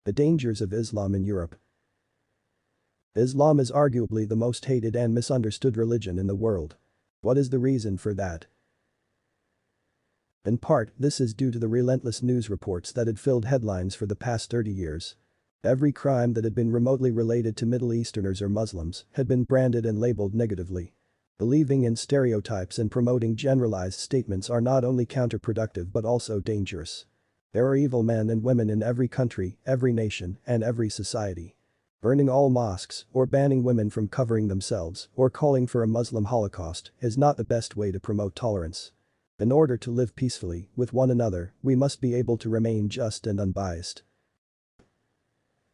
The dangers of Islam in Europe. Islam is arguably the most hated and misunderstood religion in the world. What is the reason for that? In part, this is due to the relentless news reports that had filled headlines for the past 30 years. Every crime that had been remotely related to Middle Easterners or Muslims had been branded and labeled negatively. Believing in stereotypes and promoting generalized statements are not only counterproductive but also dangerous. There are evil men and women in every country, every nation, and every society. Burning all mosques, or banning women from covering themselves, or calling for a Muslim Holocaust is not the best way to promote tolerance. In order to live peacefully with one another, we must be able to remain just and unbiased.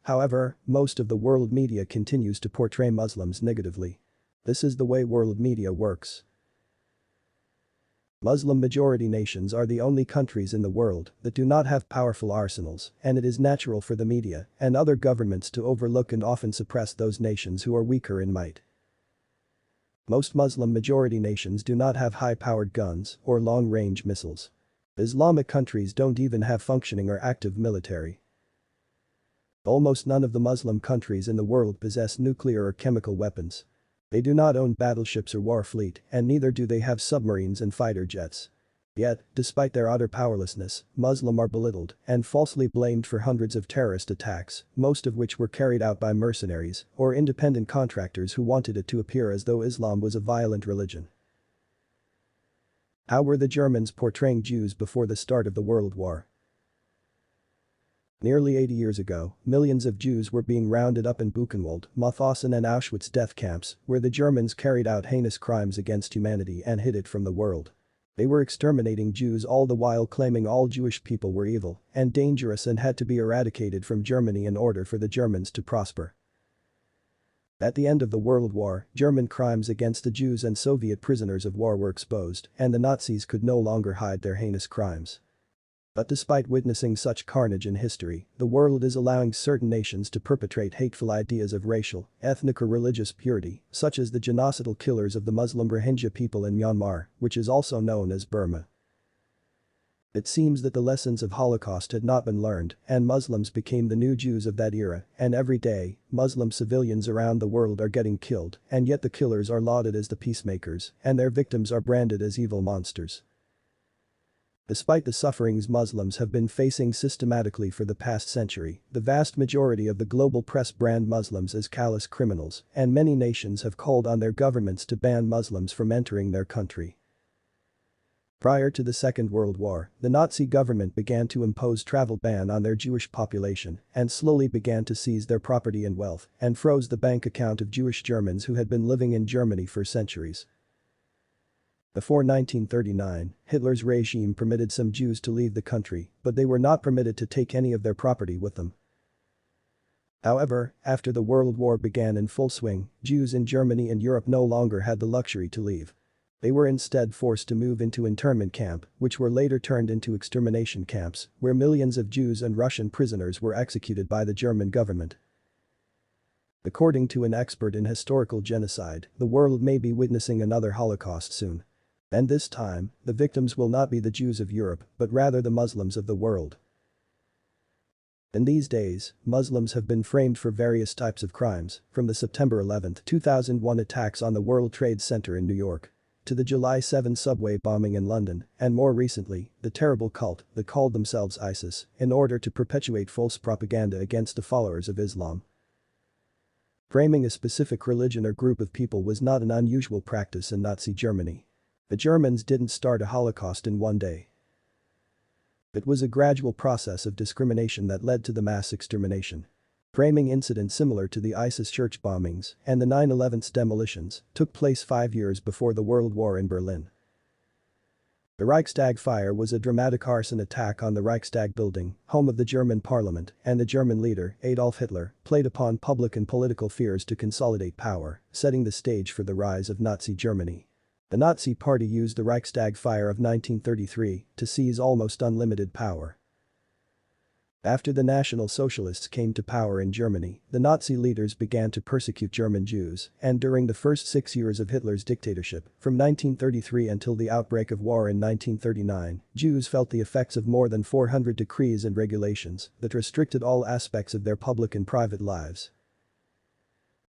However, most of the world media continues to portray Muslims negatively. This is the way world media works. Muslim-majority nations are the only countries in the world that do not have powerful arsenals, and it is natural for the media and other governments to overlook and often suppress those nations who are weaker in might. Most Muslim-majority nations do not have high-powered guns or long-range missiles. Islamic countries don't even have functioning or active military. Almost none of the Muslim countries in the world possess nuclear or chemical weapons. They do not own battleships or war fleet, and neither do they have submarines and fighter jets. Yet, despite their utter powerlessness, Muslims are belittled and falsely blamed for hundreds of terrorist attacks, most of which were carried out by mercenaries or independent contractors who wanted it to appear as though Islam was a violent religion. How were the Germans portraying Jews before the start of the World War? Nearly 80 years ago, millions of Jews were being rounded up in Buchenwald, Mauthausen and Auschwitz death camps, where the Germans carried out heinous crimes against humanity and hid it from the world. They were exterminating Jews all the while claiming all Jewish people were evil and dangerous and had to be eradicated from Germany in order for the Germans to prosper. At the end of the World War, German crimes against the Jews and Soviet prisoners of war were exposed, and the Nazis could no longer hide their heinous crimes. But despite witnessing such carnage in history, the world is allowing certain nations to perpetrate hateful ideas of racial, ethnic or religious purity, such as the genocidal killers of the Muslim Rohingya people in Myanmar, which is also known as Burma. It seems that the lessons of Holocaust had not been learned, and Muslims became the new Jews of that era, and every day, Muslim civilians around the world are getting killed, and yet the killers are lauded as the peacemakers, and their victims are branded as evil monsters. Despite the sufferings Muslims have been facing systematically for the past century, the vast majority of the global press brand Muslims as callous criminals, and many nations have called on their governments to ban Muslims from entering their country. Prior to the Second World War, the Nazi government began to impose travel ban on their Jewish population and slowly began to seize their property and wealth and froze the bank account of Jewish Germans who had been living in Germany for centuries. Before 1939, Hitler's regime permitted some Jews to leave the country, but they were not permitted to take any of their property with them. However, after the World War began in full swing, Jews in Germany and Europe no longer had the luxury to leave. They were instead forced to move into internment camp, which were later turned into extermination camps, where millions of Jews and Russian prisoners were executed by the German government. According to an expert in historical genocide, the world may be witnessing another Holocaust soon. And this time, the victims will not be the Jews of Europe, but rather the Muslims of the world. In these days, Muslims have been framed for various types of crimes, from the September 11, 2001 attacks on the World Trade Center in New York, to the July 7 subway bombing in London, and more recently, the terrible cult that called themselves ISIS, in order to perpetuate false propaganda against the followers of Islam. Framing a specific religion or group of people was not an unusual practice in Nazi Germany. The Germans didn't start a Holocaust in one day. It was a gradual process of discrimination that led to the mass extermination. Framing incidents similar to the ISIS church bombings and the 9/11 demolitions took place 5 years before the World War in Berlin. The Reichstag fire was a dramatic arson attack on the Reichstag building, home of the German parliament, and the German leader, Adolf Hitler, played upon public and political fears to consolidate power, setting the stage for the rise of Nazi Germany. The Nazi Party used the Reichstag fire of 1933 to seize almost unlimited power. After the National Socialists came to power in Germany, the Nazi leaders began to persecute German Jews, and during the first 6 years of Hitler's dictatorship, from 1933 until the outbreak of war in 1939, Jews felt the effects of more than 400 decrees and regulations that restricted all aspects of their public and private lives.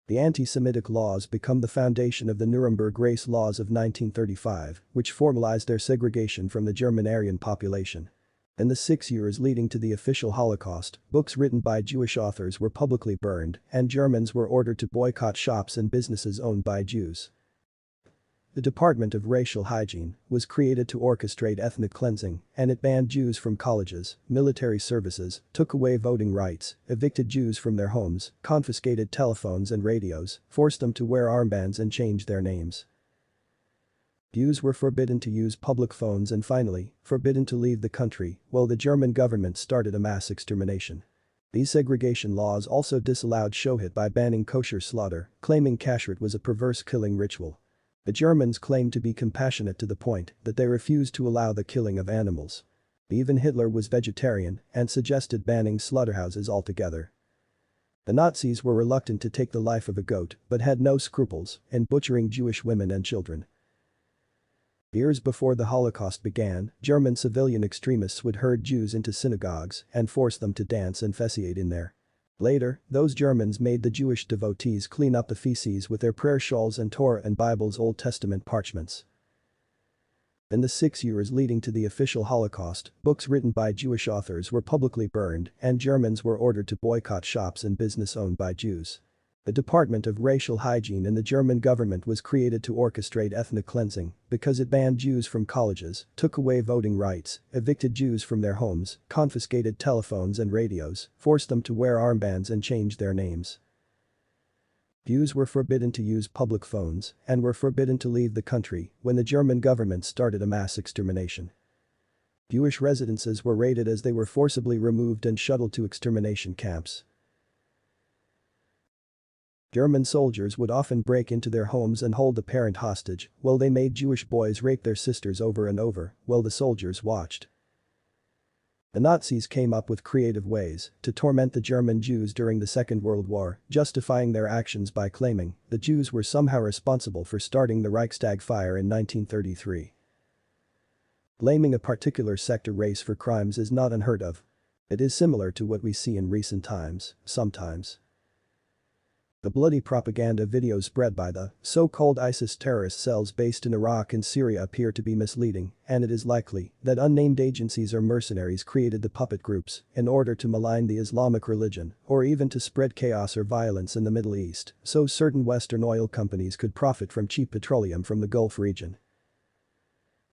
The anti-Semitic laws become the foundation of the Nuremberg race laws of 1935, which formalized their segregation from the German Aryan population. In the 6 years leading to the official Holocaust, books written by Jewish authors were publicly burned, and Germans were ordered to boycott shops and businesses owned by Jews. The Department of Racial Hygiene was created to orchestrate ethnic cleansing, and it banned Jews from colleges, military services, took away voting rights, evicted Jews from their homes, confiscated telephones and radios, forced them to wear armbands and change their names. Jews were forbidden to use public phones and finally, forbidden to leave the country, while the German government started a mass extermination. These segregation laws also disallowed Shohit by banning kosher slaughter, claiming kashrut was a perverse killing ritual. The Germans claimed to be compassionate to the point that they refused to allow the killing of animals. Even Hitler was vegetarian and suggested banning slaughterhouses altogether. The Nazis were reluctant to take the life of a goat but had no scruples in butchering Jewish women and children. Years before the Holocaust began, German civilian extremists would herd Jews into synagogues and force them to dance and officiate in there. Later, those Germans made the Jewish devotees clean up the feces with their prayer shawls and Torah and Bible's Old Testament parchments. In the 6 years leading to the official Holocaust, books written by Jewish authors were publicly burned and Germans were ordered to boycott shops and business owned by Jews. The Department of Racial Hygiene in the German government was created to orchestrate ethnic cleansing because it banned Jews from colleges, took away voting rights, evicted Jews from their homes, confiscated telephones and radios, forced them to wear armbands and change their names. Jews were forbidden to use public phones and were forbidden to leave the country when the German government started a mass extermination. Jewish residences were raided as they were forcibly removed and shuttled to extermination camps. German soldiers would often break into their homes and hold the parent hostage while they made Jewish boys rape their sisters over and over while the soldiers watched. The Nazis came up with creative ways to torment the German Jews during the Second World War, justifying their actions by claiming the Jews were somehow responsible for starting the Reichstag fire in 1933. Blaming a particular sect or race for crimes is not unheard of. It is similar to what we see in recent times, sometimes. The bloody propaganda videos spread by the so-called ISIS terrorist cells based in Iraq and Syria appear to be misleading, and it is likely that unnamed agencies or mercenaries created the puppet groups in order to malign the Islamic religion or even to spread chaos or violence in the Middle East so certain Western oil companies could profit from cheap petroleum from the Gulf region.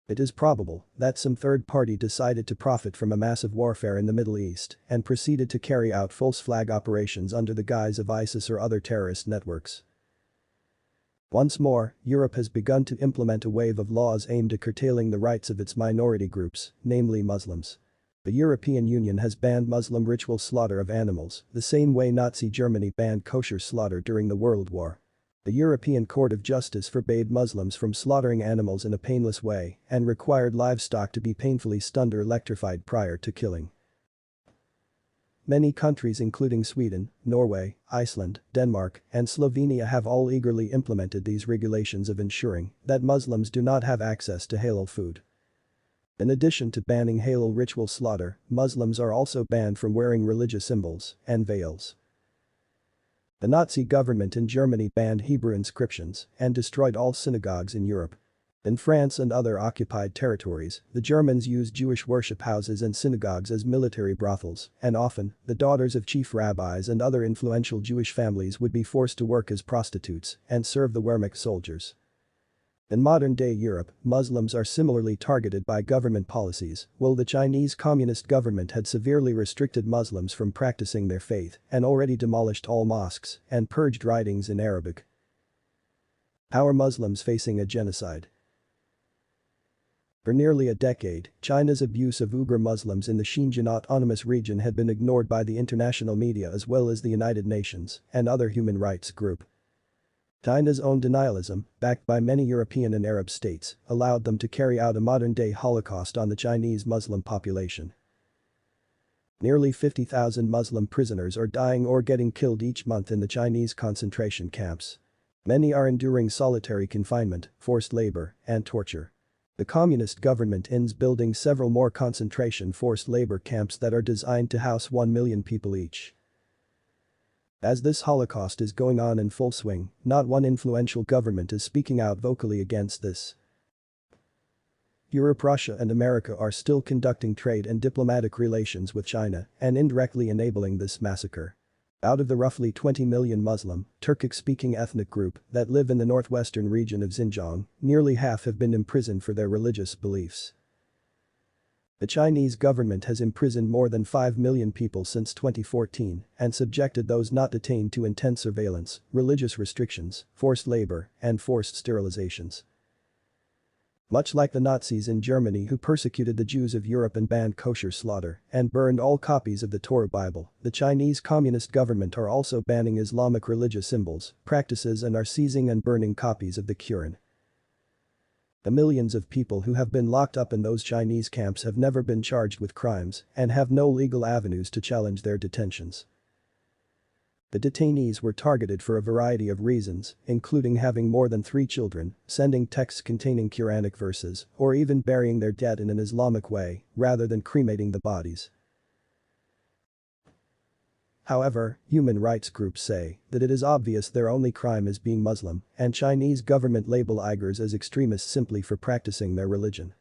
It is probable that some third party decided to profit from a massive warfare in the Middle East and proceeded to carry out false flag operations under the guise of ISIS or other terrorist networks. Once more, Europe has begun to implement a wave of laws aimed at curtailing the rights of its minority groups, namely Muslims. The European Union has banned Muslim ritual slaughter of animals, the same way Nazi Germany banned kosher slaughter during the World War. The European Court of Justice forbade Muslims from slaughtering animals in a painless way and required livestock to be painfully stunned or electrified prior to killing. Many countries including Sweden, Norway, Iceland, Denmark, and Slovenia have all eagerly implemented these regulations of ensuring that Muslims do not have access to halal food. In addition to banning halal ritual slaughter, Muslims are also banned from wearing religious symbols and veils. The Nazi government in Germany banned Hebrew inscriptions and destroyed all synagogues in Europe. In France and other occupied territories, the Germans used Jewish worship houses and synagogues as military brothels, and often, the daughters of chief rabbis and other influential Jewish families would be forced to work as prostitutes and serve the Wehrmacht soldiers. In modern-day Europe, Muslims are similarly targeted by government policies, while the Chinese Communist government had severely restricted Muslims from practicing their faith and already demolished all mosques and purged writings in Arabic. How are Muslims facing a genocide? For nearly a decade, China's abuse of Uyghur Muslims in the Xinjiang Autonomous Region had been ignored by the international media as well as the United Nations and other human rights groups. China's own denialism, backed by many European and Arab states, allowed them to carry out a modern-day Holocaust on the Chinese Muslim population. Nearly 50,000 Muslim prisoners are dying or getting killed each month in the Chinese concentration camps. Many are enduring solitary confinement, forced labor, and torture. The communist government is building several more concentration forced labor camps that are designed to house 1 million people each. As this Holocaust is going on in full swing, not one influential government is speaking out vocally against this. Europe, Russia and America are still conducting trade and diplomatic relations with China and indirectly enabling this massacre. Out of the roughly 20 million Muslim, Turkic-speaking ethnic group that live in the northwestern region of Xinjiang, nearly half have been imprisoned for their religious beliefs. The Chinese government has imprisoned more than 5 million people since 2014 and subjected those not detained to intense surveillance, religious restrictions, forced labor, and forced sterilizations. Much like the Nazis in Germany who persecuted the Jews of Europe and banned kosher slaughter and burned all copies of the Torah Bible, the Chinese Communist government are also banning Islamic religious symbols, practices and are seizing and burning copies of the Quran. The millions of people who have been locked up in those Chinese camps have never been charged with crimes and have no legal avenues to challenge their detentions. The detainees were targeted for a variety of reasons, including having more than 3 children, sending texts containing Quranic verses, or even burying their dead in an Islamic way, rather than cremating the bodies. However, human rights groups say that it is obvious their only crime is being Muslim, and Chinese government label Uyghurs as extremists simply for practicing their religion.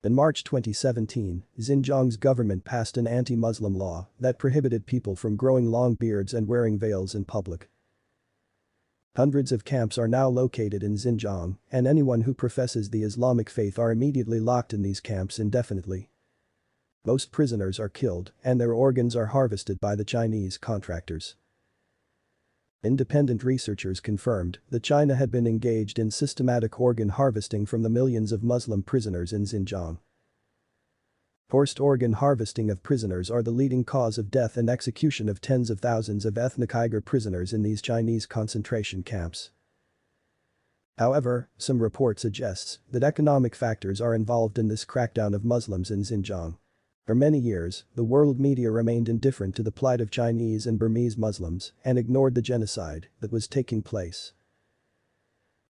In March 2017, Xinjiang's government passed an anti-Muslim law that prohibited people from growing long beards and wearing veils in public. Hundreds of camps are now located in Xinjiang, and anyone who professes the Islamic faith are immediately locked in these camps indefinitely. Most prisoners are killed, and their organs are harvested by the Chinese contractors. Independent researchers confirmed that China had been engaged in systematic organ harvesting from the millions of Muslim prisoners in Xinjiang. Forced organ harvesting of prisoners are the leading cause of death and execution of tens of thousands of ethnic Uyghur prisoners in these Chinese concentration camps. However, some report suggests that economic factors are involved in this crackdown of Muslims in Xinjiang. For many years, the world media remained indifferent to the plight of Chinese and Burmese Muslims and ignored the genocide that was taking place.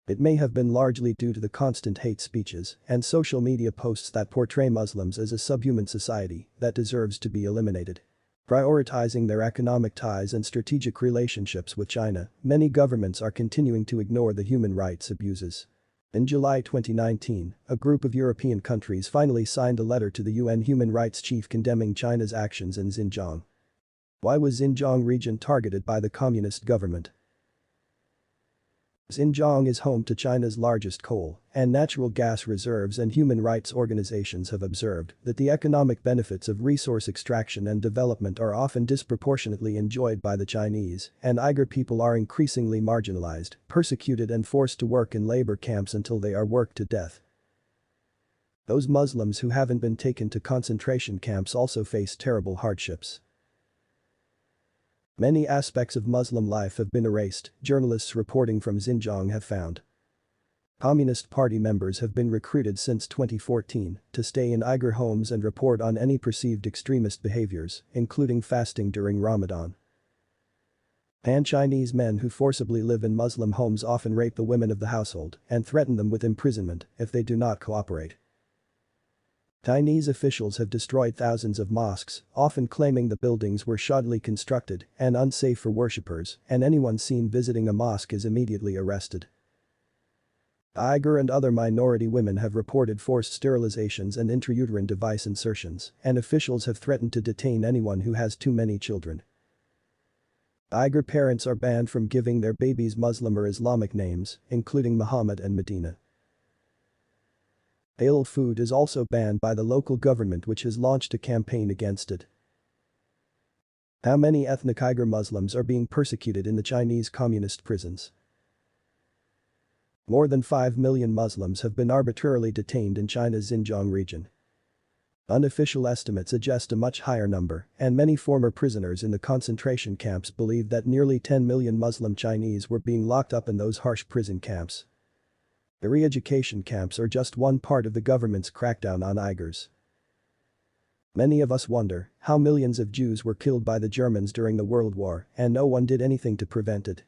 It may have been largely due to the constant hate speeches and social media posts that portray Muslims as a subhuman society that deserves to be eliminated. Prioritizing their economic ties and strategic relationships with China, many governments are continuing to ignore the human rights abuses. In July 2019, a group of European countries finally signed a letter to the UN Human Rights Chief condemning China's actions in Xinjiang. Why was Xinjiang region targeted by the communist government? Xinjiang is home to China's largest coal and natural gas reserves, and human rights organizations have observed that the economic benefits of resource extraction and development are often disproportionately enjoyed by the Chinese, and Uyghur people are increasingly marginalized, persecuted and forced to work in labor camps until they are worked to death. Those Muslims who haven't been taken to concentration camps also face terrible hardships. Many aspects of Muslim life have been erased, journalists reporting from Xinjiang have found. Communist Party members have been recruited since 2014 to stay in Uyghur homes and report on any perceived extremist behaviors, including fasting during Ramadan. Pan-Chinese men who forcibly live in Muslim homes often rape the women of the household and threaten them with imprisonment if they do not cooperate. Chinese officials have destroyed thousands of mosques, often claiming the buildings were shoddily constructed and unsafe for worshippers, and anyone seen visiting a mosque is immediately arrested. Uyghur and other minority women have reported forced sterilizations and intrauterine device insertions, and officials have threatened to detain anyone who has too many children. Uyghur parents are banned from giving their babies Muslim or Islamic names, including Muhammad and Medina. Halal food is also banned by the local government, which has launched a campaign against it. How many ethnic Uyghur Muslims are being persecuted in the Chinese communist prisons? More than 5 million Muslims have been arbitrarily detained in China's Xinjiang region. Unofficial estimates suggest a much higher number, and many former prisoners in the concentration camps believe that nearly 10 million Muslim Chinese were being locked up in those harsh prison camps. The re-education camps are just one part of the government's crackdown on Uyghurs. Many of us wonder how millions of Jews were killed by the Germans during the World War and no one did anything to prevent it.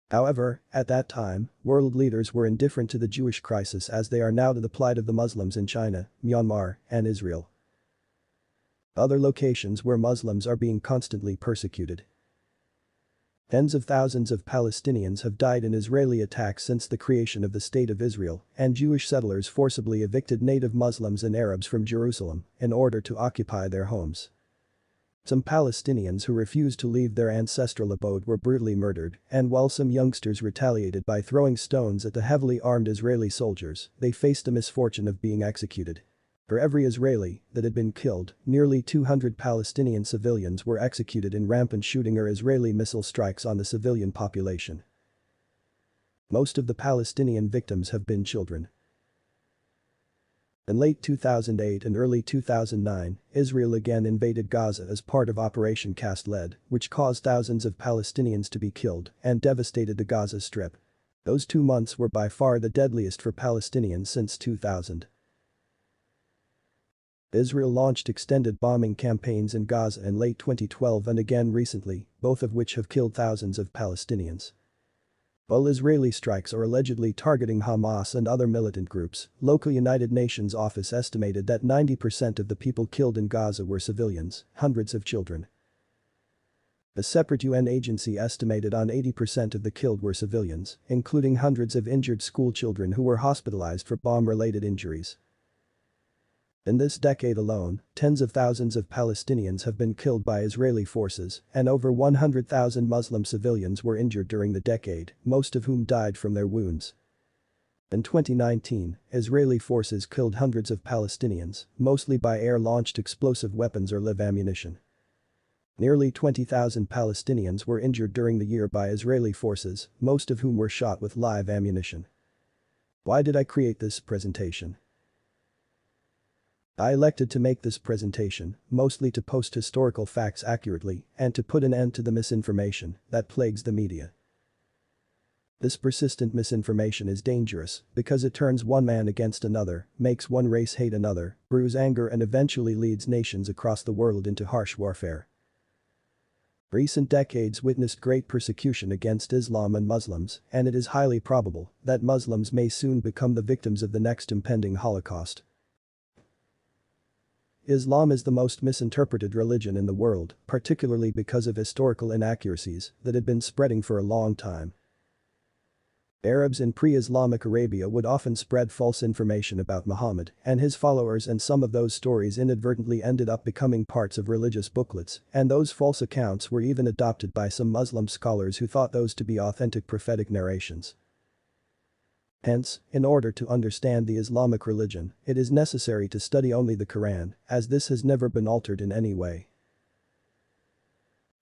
However, at that time, world leaders were indifferent to the Jewish crisis as they are now to the plight of the Muslims in China, Myanmar, and Israel. Other locations where Muslims are being constantly persecuted. Tens of thousands of Palestinians have died in Israeli attacks since the creation of the State of Israel, and Jewish settlers forcibly evicted native Muslims and Arabs from Jerusalem in order to occupy their homes. Some Palestinians who refused to leave their ancestral abode were brutally murdered, and while some youngsters retaliated by throwing stones at the heavily armed Israeli soldiers, they faced the misfortune of being executed. For every Israeli that had been killed, nearly 200 Palestinian civilians were executed in rampant shooting or Israeli missile strikes on the civilian population. Most of the Palestinian victims have been children. In late 2008 and early 2009, Israel again invaded Gaza as part of Operation Cast Lead, which caused thousands of Palestinians to be killed and devastated the Gaza Strip. Those 2 months were by far the deadliest for Palestinians since 2000. Israel launched extended bombing campaigns in Gaza in late 2012 and again recently, both of which have killed thousands of Palestinians. While Israeli strikes are allegedly targeting Hamas and other militant groups, local United Nations office estimated that 90% of the people killed in Gaza were civilians, hundreds of children. A separate UN agency estimated on 80% of the killed were civilians, including hundreds of injured school children who were hospitalized for bomb-related injuries. In this decade alone, tens of thousands of Palestinians have been killed by Israeli forces, and over 100,000 Muslim civilians were injured during the decade, most of whom died from their wounds. In 2019, Israeli forces killed hundreds of Palestinians, mostly by air-launched explosive weapons or live ammunition. Nearly 20,000 Palestinians were injured during the year by Israeli forces, most of whom were shot with live ammunition. Why did I create this presentation? I elected to make this presentation, mostly to post historical facts accurately and to put an end to the misinformation that plagues the media. This persistent misinformation is dangerous because it turns one man against another, makes one race hate another, brews anger and eventually leads nations across the world into harsh warfare. Recent decades witnessed great persecution against Islam and Muslims, and it is highly probable that Muslims may soon become the victims of the next impending Holocaust. Islam is the most misinterpreted religion in the world, particularly because of historical inaccuracies that had been spreading for a long time. Arabs in pre-Islamic Arabia would often spread false information about Muhammad and his followers, and some of those stories inadvertently ended up becoming parts of religious booklets, and those false accounts were even adopted by some Muslim scholars who thought those to be authentic prophetic narrations. Hence, in order to understand the Islamic religion, it is necessary to study only the Quran, as this has never been altered in any way.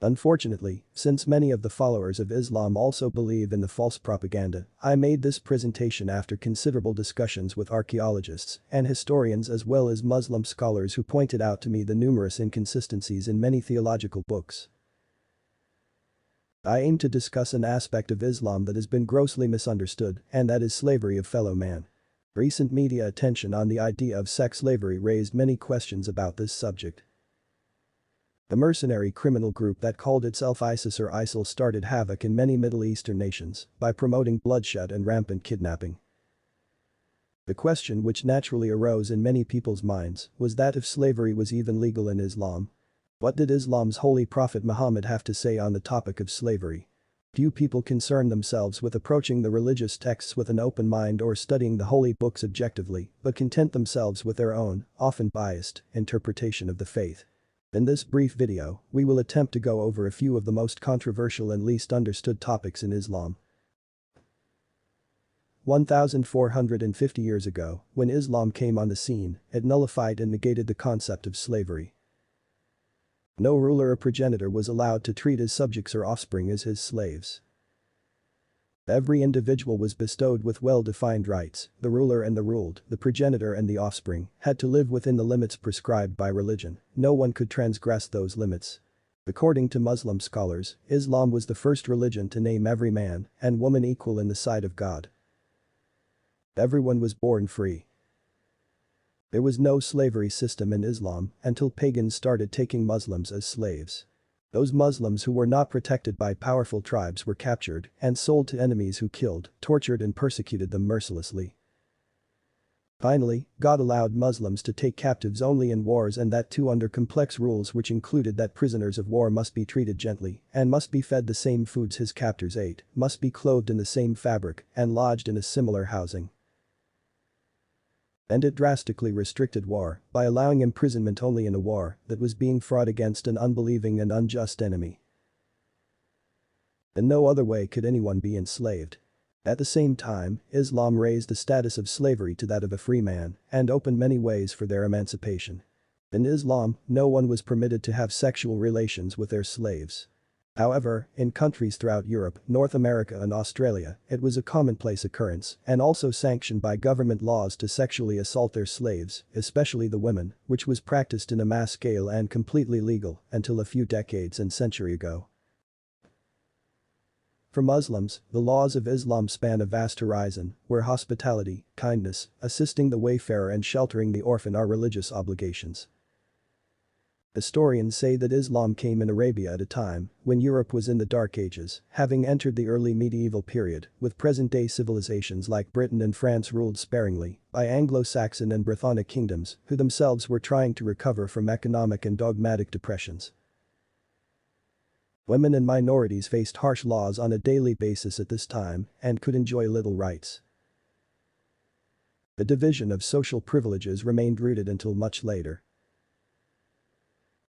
Unfortunately, since many of the followers of Islam also believe in the false propaganda, I made this presentation after considerable discussions with archaeologists and historians as well as Muslim scholars who pointed out to me the numerous inconsistencies in many theological books. I aim to discuss an aspect of Islam that has been grossly misunderstood, and that is slavery of fellow man. Recent media attention on the idea of sex slavery raised many questions about this subject. The mercenary criminal group that called itself ISIS or ISIL started havoc in many Middle Eastern nations by promoting bloodshed and rampant kidnapping. The question which naturally arose in many people's minds was that if slavery was even legal in Islam, what did Islam's holy prophet Muhammad have to say on the topic of slavery? Few people concern themselves with approaching the religious texts with an open mind or studying the holy books objectively, but content themselves with their own, often biased, interpretation of the faith. In this brief video, we will attempt to go over a few of the most controversial and least understood topics in Islam. 1,450 years ago, when Islam came on the scene, it nullified and negated the concept of slavery. No ruler or progenitor was allowed to treat his subjects or offspring as his slaves. Every individual was bestowed with well-defined rights. The ruler and the ruled, the progenitor and the offspring, had to live within the limits prescribed by religion. No one could transgress those limits. According to Muslim scholars, Islam was the first religion to name every man and woman equal in the sight of God. Everyone was born free. There was no slavery system in Islam until pagans started taking Muslims as slaves. Those Muslims who were not protected by powerful tribes were captured and sold to enemies who killed, tortured and persecuted them mercilessly. Finally, God allowed Muslims to take captives only in wars, and that too under complex rules, which included that prisoners of war must be treated gently and must be fed the same foods his captors ate, must be clothed in the same fabric and lodged in a similar housing. And it drastically restricted war by allowing imprisonment only in a war that was being fought against an unbelieving and unjust enemy. In no other way could anyone be enslaved. At the same time, Islam raised the status of slavery to that of a free man and opened many ways for their emancipation. In Islam, no one was permitted to have sexual relations with their slaves. However, in countries throughout Europe, North America and Australia, it was a commonplace occurrence and also sanctioned by government laws to sexually assault their slaves, especially the women, which was practiced in a mass scale and completely legal until a few decades and century ago. For Muslims, the laws of Islam span a vast horizon, where hospitality, kindness, assisting the wayfarer and sheltering the orphan are religious obligations. Historians say that Islam came in Arabia at a time when Europe was in the Dark Ages, having entered the early medieval period, with present-day civilizations like Britain and France ruled sparingly by Anglo-Saxon and Brythonic kingdoms, who themselves were trying to recover from economic and dogmatic depressions. Women and minorities faced harsh laws on a daily basis at this time and could enjoy little rights. The division of social privileges remained rooted until much later.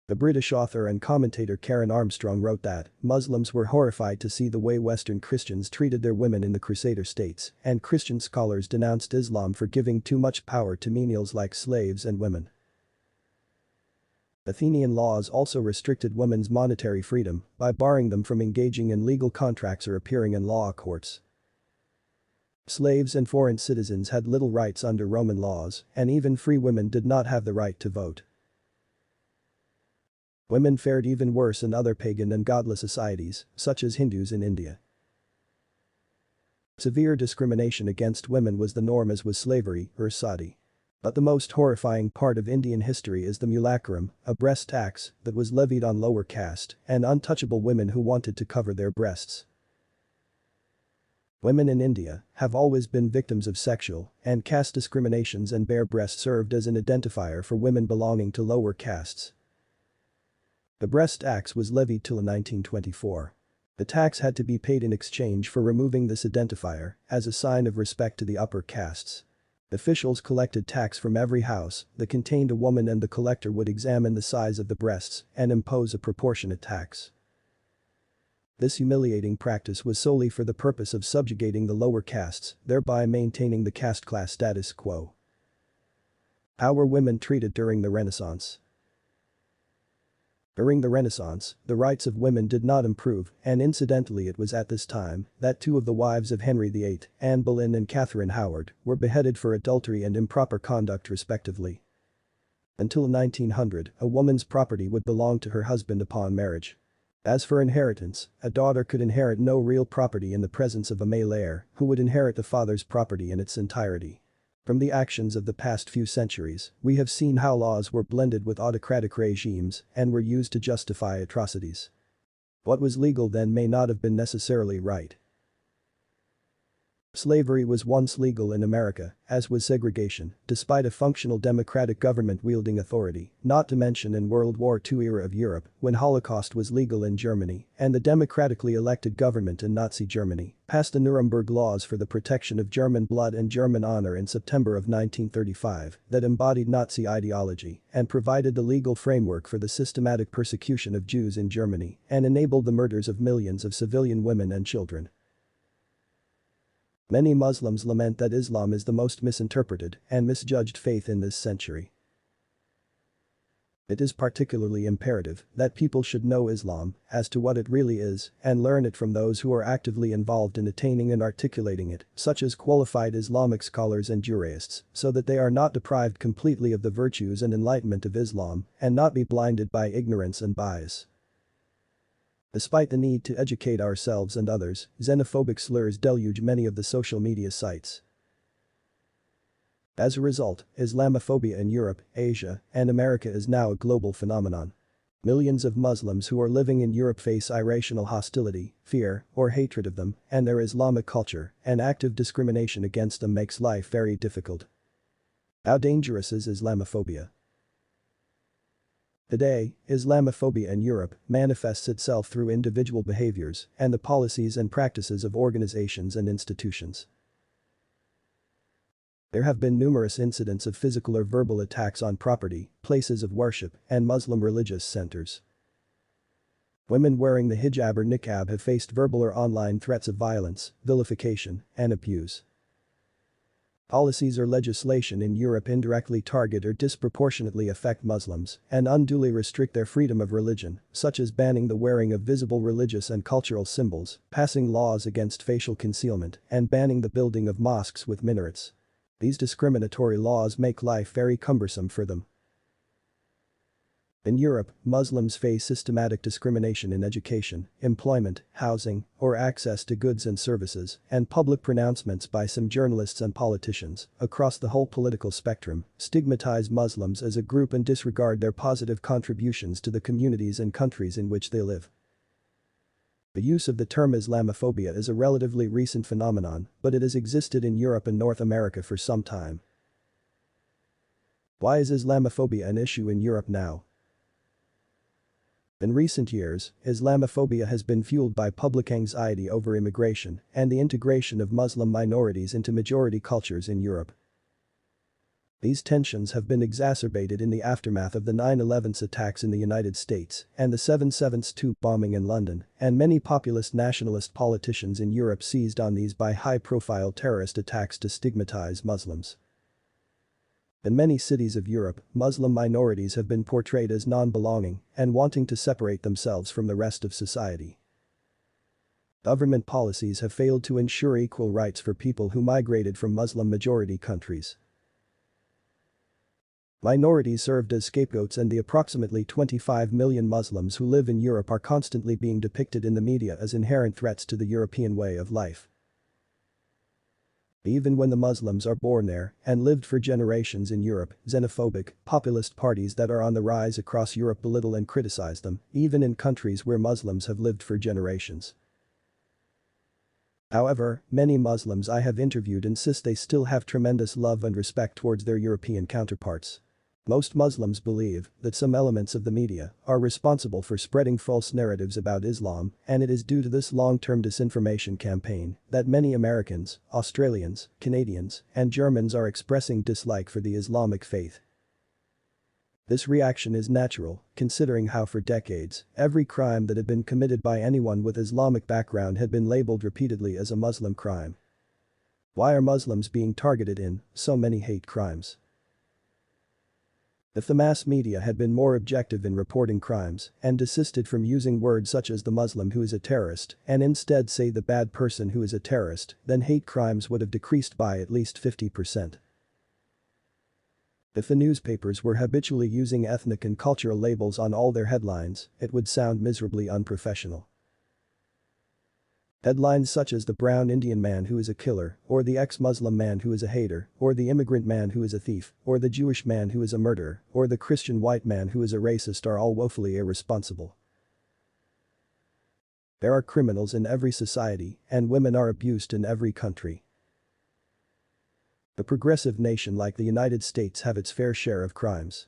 The British author and commentator Karen Armstrong wrote that Muslims were horrified to see the way Western Christians treated their women in the Crusader states, and Christian scholars denounced Islam for giving too much power to menials like slaves and women. Athenian laws also restricted women's monetary freedom by barring them from engaging in legal contracts or appearing in law courts. Slaves and foreign citizens had little rights under Roman laws, and even free women did not have the right to vote. Women fared even worse in other pagan and godless societies, such as Hindus in India. Severe discrimination against women was the norm, as was slavery or sati. But the most horrifying part of Indian history is the mulakaram, a breast tax that was levied on lower caste and untouchable women who wanted to cover their breasts. Women in India have always been victims of sexual and caste discriminations, and bare breasts served as an identifier for women belonging to lower castes. The breast tax was levied till 1924. The tax had to be paid in exchange for removing this identifier as a sign of respect to the upper castes. Officials collected tax from every house that contained a woman, and the collector would examine the size of the breasts and impose a proportionate tax. This humiliating practice was solely for the purpose of subjugating the lower castes, thereby maintaining the caste class status quo. How were women treated during the Renaissance? During the Renaissance, the rights of women did not improve, and incidentally it was at this time that two of the wives of Henry VIII, Anne Boleyn and Catherine Howard, were beheaded for adultery and improper conduct respectively. Until 1900, a woman's property would belong to her husband upon marriage. As for inheritance, a daughter could inherit no real property in the presence of a male heir, who would inherit the father's property in its entirety. From the actions of the past few centuries, we have seen how laws were blended with autocratic regimes and were used to justify atrocities. What was legal then may not have been necessarily right. Slavery was once legal in America, as was segregation, despite a functional democratic government wielding authority, not to mention in World War II era of Europe, when Holocaust was legal in Germany, and the democratically elected government in Nazi Germany passed the Nuremberg laws for the protection of German blood and German honor in September of 1935 that embodied Nazi ideology and provided the legal framework for the systematic persecution of Jews in Germany and enabled the murders of millions of civilian women and children. Many Muslims lament that Islam is the most misinterpreted and misjudged faith in this century. It is particularly imperative that people should know Islam as to what it really is and learn it from those who are actively involved in attaining and articulating it, such as qualified Islamic scholars and jurists, so that they are not deprived completely of the virtues and enlightenment of Islam and not be blinded by ignorance and bias. Despite the need to educate ourselves and others, xenophobic slurs deluge many of the social media sites. As a result, Islamophobia in Europe, Asia, and America is now a global phenomenon. Millions of Muslims who are living in Europe face irrational hostility, fear, or hatred of them, and their Islamic culture, and active discrimination against them makes life very difficult. How dangerous is Islamophobia? Today, Islamophobia in Europe manifests itself through individual behaviors and the policies and practices of organizations and institutions. There have been numerous incidents of physical or verbal attacks on property, places of worship, and Muslim religious centers. Women wearing the hijab or niqab have faced verbal or online threats of violence, vilification, and abuse. Policies or legislation in Europe indirectly target or disproportionately affect Muslims and unduly restrict their freedom of religion, such as banning the wearing of visible religious and cultural symbols, passing laws against facial concealment, and banning the building of mosques with minarets. These discriminatory laws make life very cumbersome for them. In Europe, Muslims face systematic discrimination in education, employment, housing, or access to goods and services, and public pronouncements by some journalists and politicians across the whole political spectrum stigmatize Muslims as a group and disregard their positive contributions to the communities and countries in which they live. The use of the term Islamophobia is a relatively recent phenomenon, but it has existed in Europe and North America for some time. Why is Islamophobia an issue in Europe now? In recent years, Islamophobia has been fueled by public anxiety over immigration and the integration of Muslim minorities into majority cultures in Europe. These tensions have been exacerbated in the aftermath of the 9/11 attacks in the United States and the 7/7/2 bombing in London, and many populist nationalist politicians in Europe seized on these by high-profile terrorist attacks to stigmatize Muslims. In many cities of Europe, Muslim minorities have been portrayed as non-belonging and wanting to separate themselves from the rest of society. Government policies have failed to ensure equal rights for people who migrated from Muslim-majority countries. Minorities served as scapegoats, and the approximately 25 million Muslims who live in Europe are constantly being depicted in the media as inherent threats to the European way of life. Even when the Muslims are born there and lived for generations in Europe, xenophobic, populist parties that are on the rise across Europe belittle and criticize them, even in countries where Muslims have lived for generations. However, many Muslims I have interviewed insist they still have tremendous love and respect towards their European counterparts. Most Muslims believe that some elements of the media are responsible for spreading false narratives about Islam, and it is due to this long-term disinformation campaign that many Americans, Australians, Canadians, and Germans are expressing dislike for the Islamic faith. This reaction is natural, considering how for decades, every crime that had been committed by anyone with Islamic background had been labeled repeatedly as a Muslim crime. Why are Muslims being targeted in so many hate crimes? If the mass media had been more objective in reporting crimes and desisted from using words such as the Muslim who is a terrorist and instead say the bad person who is a terrorist, then hate crimes would have decreased by at least 50%. If the newspapers were habitually using ethnic and cultural labels on all their headlines, it would sound miserably unprofessional. Headlines such as the brown Indian man who is a killer, or the ex-Muslim man who is a hater, or the immigrant man who is a thief, or the Jewish man who is a murderer, or the Christian white man who is a racist are all woefully irresponsible. There are criminals in every society, and women are abused in every country. A progressive nation like the United States have its fair share of crimes.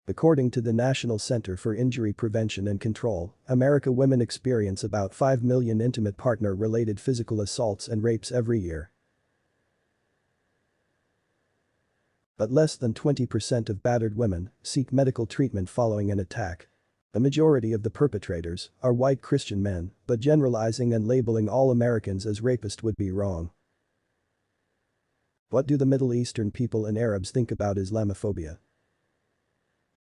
According to the National Center for Injury Prevention and Control, American women experience about 5 million intimate partner-related physical assaults and rapes every year. But less than 20% of battered women seek medical treatment following an attack. The majority of the perpetrators are white Christian men, but generalizing and labeling all Americans as rapists would be wrong. What do the Middle Eastern people and Arabs think about Islamophobia?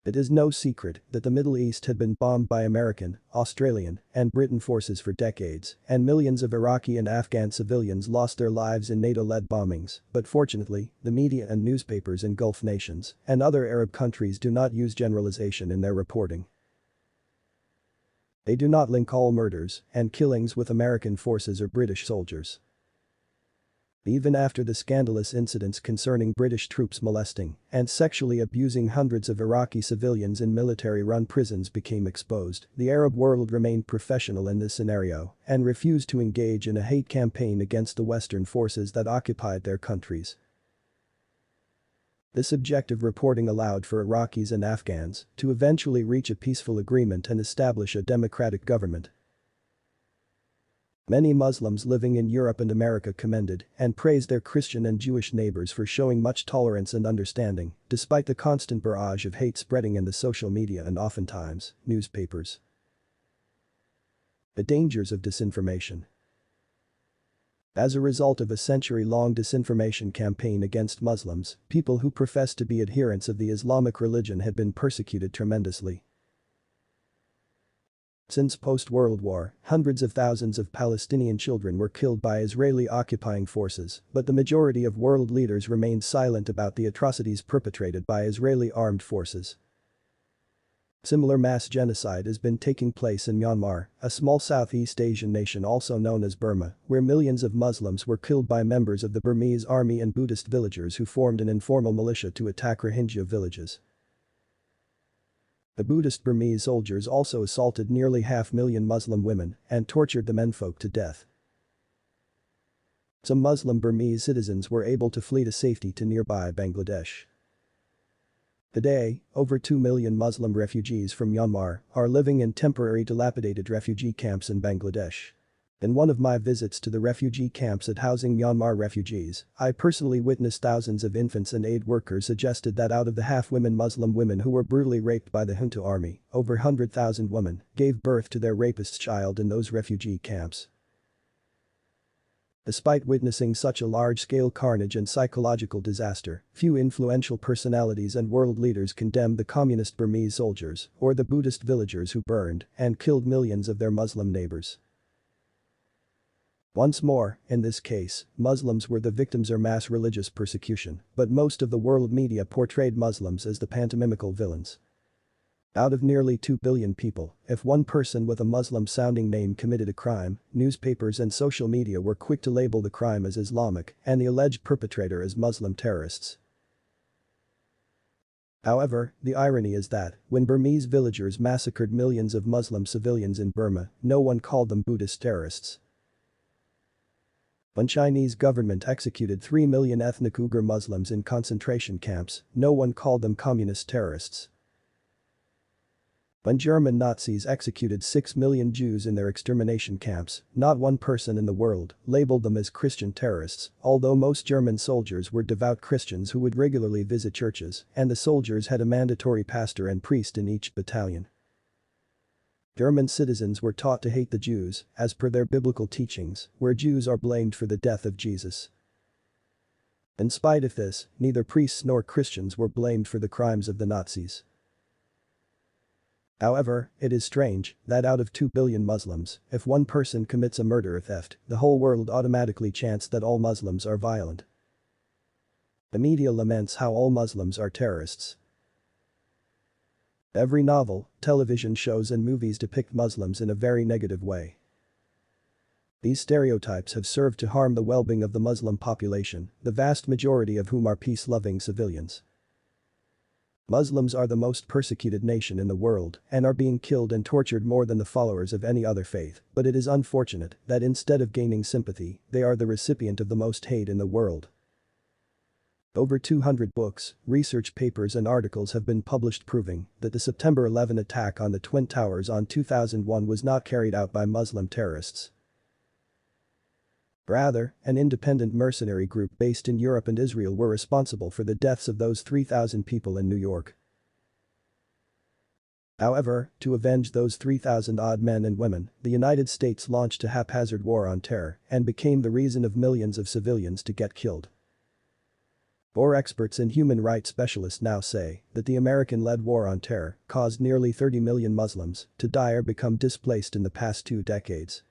It is no secret that the Middle East had been bombed by American, Australian, and Britain forces for decades, and millions of Iraqi and Afghan civilians lost their lives in NATO-led bombings, but fortunately, the media and newspapers in Gulf nations and other Arab countries do not use generalization in their reporting. They do not link all murders and killings with American forces or British soldiers. Even after the scandalous incidents concerning British troops molesting and sexually abusing hundreds of Iraqi civilians in military-run prisons became exposed, the Arab world remained professional in this scenario and refused to engage in a hate campaign against the Western forces that occupied their countries. This objective reporting allowed for Iraqis and Afghans to eventually reach a peaceful agreement and establish a democratic government. Many Muslims living in Europe and America commended and praised their Christian and Jewish neighbors for showing much tolerance and understanding, despite the constant barrage of hate spreading in the social media and oftentimes, newspapers. The dangers of disinformation. As a result of a century-long disinformation campaign against Muslims, people who profess to be adherents of the Islamic religion had been persecuted tremendously. Since post-World War, hundreds of thousands of Palestinian children were killed by Israeli occupying forces, but the majority of world leaders remained silent about the atrocities perpetrated by Israeli armed forces. Similar mass genocide has been taking place in Myanmar, a small Southeast Asian nation also known as Burma, where millions of Muslims were killed by members of the Burmese army and Buddhist villagers who formed an informal militia to attack Rohingya villages. The Buddhist Burmese soldiers also assaulted nearly 500,000 Muslim women and tortured the menfolk to death. Some Muslim Burmese citizens were able to flee to safety to nearby Bangladesh. Today, over 2 million Muslim refugees from Myanmar are living in temporary dilapidated refugee camps in Bangladesh. In one of my visits to the refugee camps at housing Myanmar refugees, I personally witnessed thousands of infants and aid workers suggested that out of the half-women Muslim women who were brutally raped by the junta army, over 100,000 women gave birth to their rapist's child in those refugee camps. Despite witnessing such a large-scale carnage and psychological disaster, few influential personalities and world leaders condemned the communist Burmese soldiers or the Buddhist villagers who burned and killed millions of their Muslim neighbors. Once more, in this case, Muslims were the victims of mass religious persecution, but most of the world media portrayed Muslims as the pantomimical villains. Out of nearly 2 billion people, if one person with a Muslim-sounding name committed a crime, newspapers and social media were quick to label the crime as Islamic and the alleged perpetrator as Muslim terrorists. However, the irony is that, when Burmese villagers massacred millions of Muslim civilians in Burma, no one called them Buddhist terrorists. When Chinese government executed 3 million ethnic Uyghur Muslims in concentration camps, no one called them communist terrorists. When German Nazis executed 6 million Jews in their extermination camps, not one person in the world labeled them as Christian terrorists, although most German soldiers were devout Christians who would regularly visit churches, and the soldiers had a mandatory pastor and priest in each battalion. German citizens were taught to hate the Jews, as per their biblical teachings, where Jews are blamed for the death of Jesus. In spite of this, neither priests nor Christians were blamed for the crimes of the Nazis. However, it is strange that out of 2 billion Muslims, if one person commits a murder or theft, the whole world automatically chants that all Muslims are violent. The media laments how all Muslims are terrorists. Every novel, television shows and movies depict Muslims in a very negative way. These stereotypes have served to harm the well-being of the Muslim population, the vast majority of whom are peace-loving civilians. Muslims are the most persecuted nation in the world and are being killed and tortured more than the followers of any other faith, but it is unfortunate that instead of gaining sympathy, they are the recipient of the most hate in the world. Over 200 books, research papers and articles have been published proving that the September 11 attack on the Twin Towers on 2001 was not carried out by Muslim terrorists. Rather, an independent mercenary group based in Europe and Israel were responsible for the deaths of those 3,000 people in New York. However, to avenge those 3,000-odd men and women, the United States launched a haphazard war on terror and became the reason of millions of civilians to get killed. War experts and human rights specialists now say that the American-led war on terror caused nearly 30 million Muslims to die or become displaced in the past 2 decades.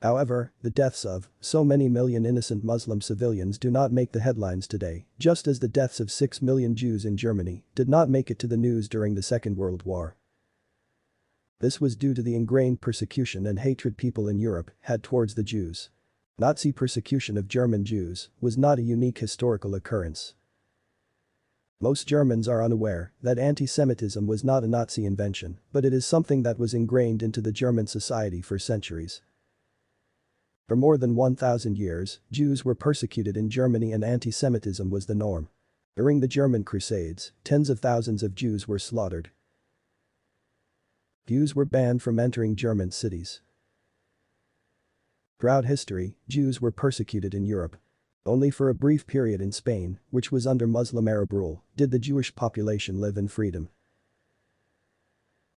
However, the deaths of so many million innocent Muslim civilians do not make the headlines today, just as the deaths of 6 million Jews in Germany did not make it to the news during the Second World War. This was due to the ingrained persecution and hatred people in Europe had towards the Jews. Nazi persecution of German Jews was not a unique historical occurrence. Most Germans are unaware that anti-Semitism was not a Nazi invention, but it is something that was ingrained into the German society for centuries. For more than 1,000 years, Jews were persecuted in Germany and anti-Semitism was the norm. During the German Crusades, tens of thousands of Jews were slaughtered. Jews were banned from entering German cities. Throughout history, Jews were persecuted in Europe. Only for a brief period in Spain, which was under Muslim Arab rule, did the Jewish population live in freedom.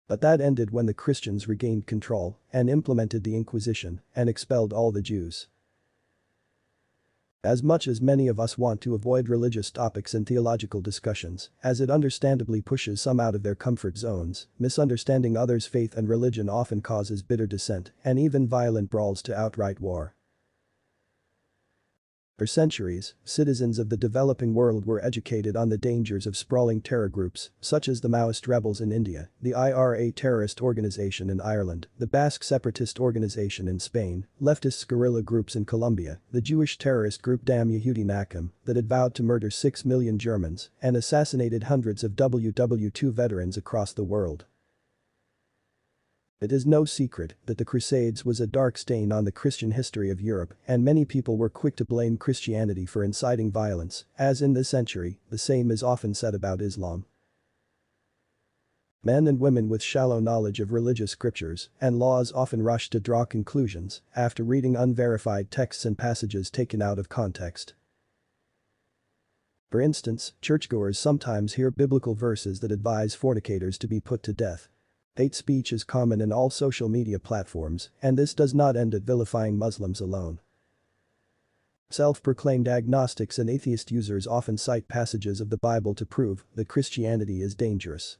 But that ended when the Christians regained control and implemented the Inquisition and expelled all the Jews. As much as many of us want to avoid religious topics and theological discussions, as it understandably pushes some out of their comfort zones, misunderstanding others' faith and religion often causes bitter dissent and even violent brawls to outright war. For centuries, citizens of the developing world were educated on the dangers of sprawling terror groups, such as the Maoist rebels in India, the IRA terrorist organization in Ireland, the Basque separatist organization in Spain, leftist guerrilla groups in Colombia, the Jewish terrorist group Dam Yehudi Nakam that had vowed to murder 6 million Germans and assassinated hundreds of WW2 veterans across the world. It is no secret that the Crusades was a dark stain on the Christian history of Europe and many people were quick to blame Christianity for inciting violence, as in this century, the same is often said about Islam. Men and women with shallow knowledge of religious scriptures and laws often rush to draw conclusions after reading unverified texts and passages taken out of context. For instance, churchgoers sometimes hear biblical verses that advise fornicators to be put to death. Hate speech is common in all social media platforms, and this does not end at vilifying Muslims alone. Self-proclaimed agnostics and atheist users often cite passages of the Bible to prove that Christianity is dangerous.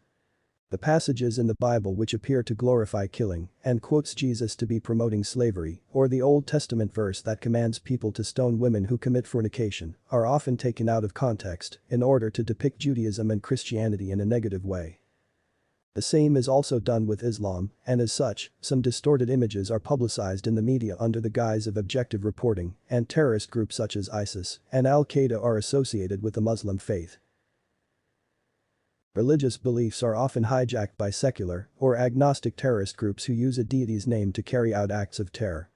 The passages in the Bible which appear to glorify killing and quotes Jesus to be promoting slavery, or the Old Testament verse that commands people to stone women who commit fornication, are often taken out of context in order to depict Judaism and Christianity in a negative way. The same is also done with Islam, and as such, some distorted images are publicized in the media under the guise of objective reporting, and terrorist groups such as ISIS and Al-Qaeda are associated with the Muslim faith. Religious beliefs are often hijacked by secular or agnostic terrorist groups who use a deity's name to carry out acts of terror.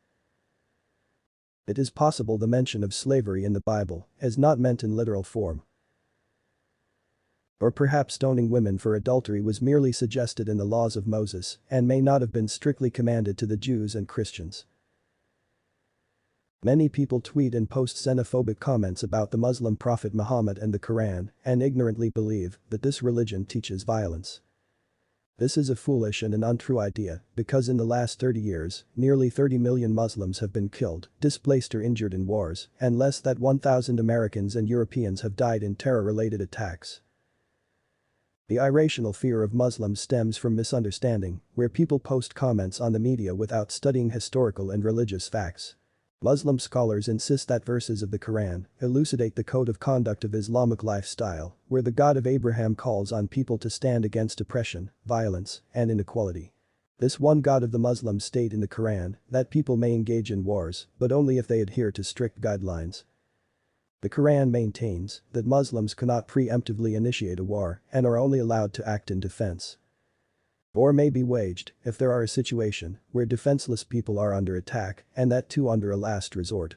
It is possible the mention of slavery in the Bible is not meant in literal form. Or perhaps stoning women for adultery was merely suggested in the laws of Moses and may not have been strictly commanded to the Jews and Christians. Many people tweet and post xenophobic comments about the Muslim prophet Muhammad and the Quran and ignorantly believe that this religion teaches violence. This is a foolish and an untrue idea because in the last 30 years, nearly 30 million Muslims have been killed, displaced or injured in wars, and less than 1,000 Americans and Europeans have died in terror-related attacks. The irrational fear of Muslims stems from misunderstanding, where people post comments on the media without studying historical and religious facts. Muslim scholars insist that verses of the Quran elucidate the code of conduct of Islamic lifestyle, where the God of Abraham calls on people to stand against oppression, violence, and inequality. This one God of the Muslims state in the Quran that people may engage in wars, but only if they adhere to strict guidelines. The Quran maintains that Muslims cannot preemptively initiate a war and are only allowed to act in defense. War may be waged if there are a situation where defenseless people are under attack and that too under a last resort.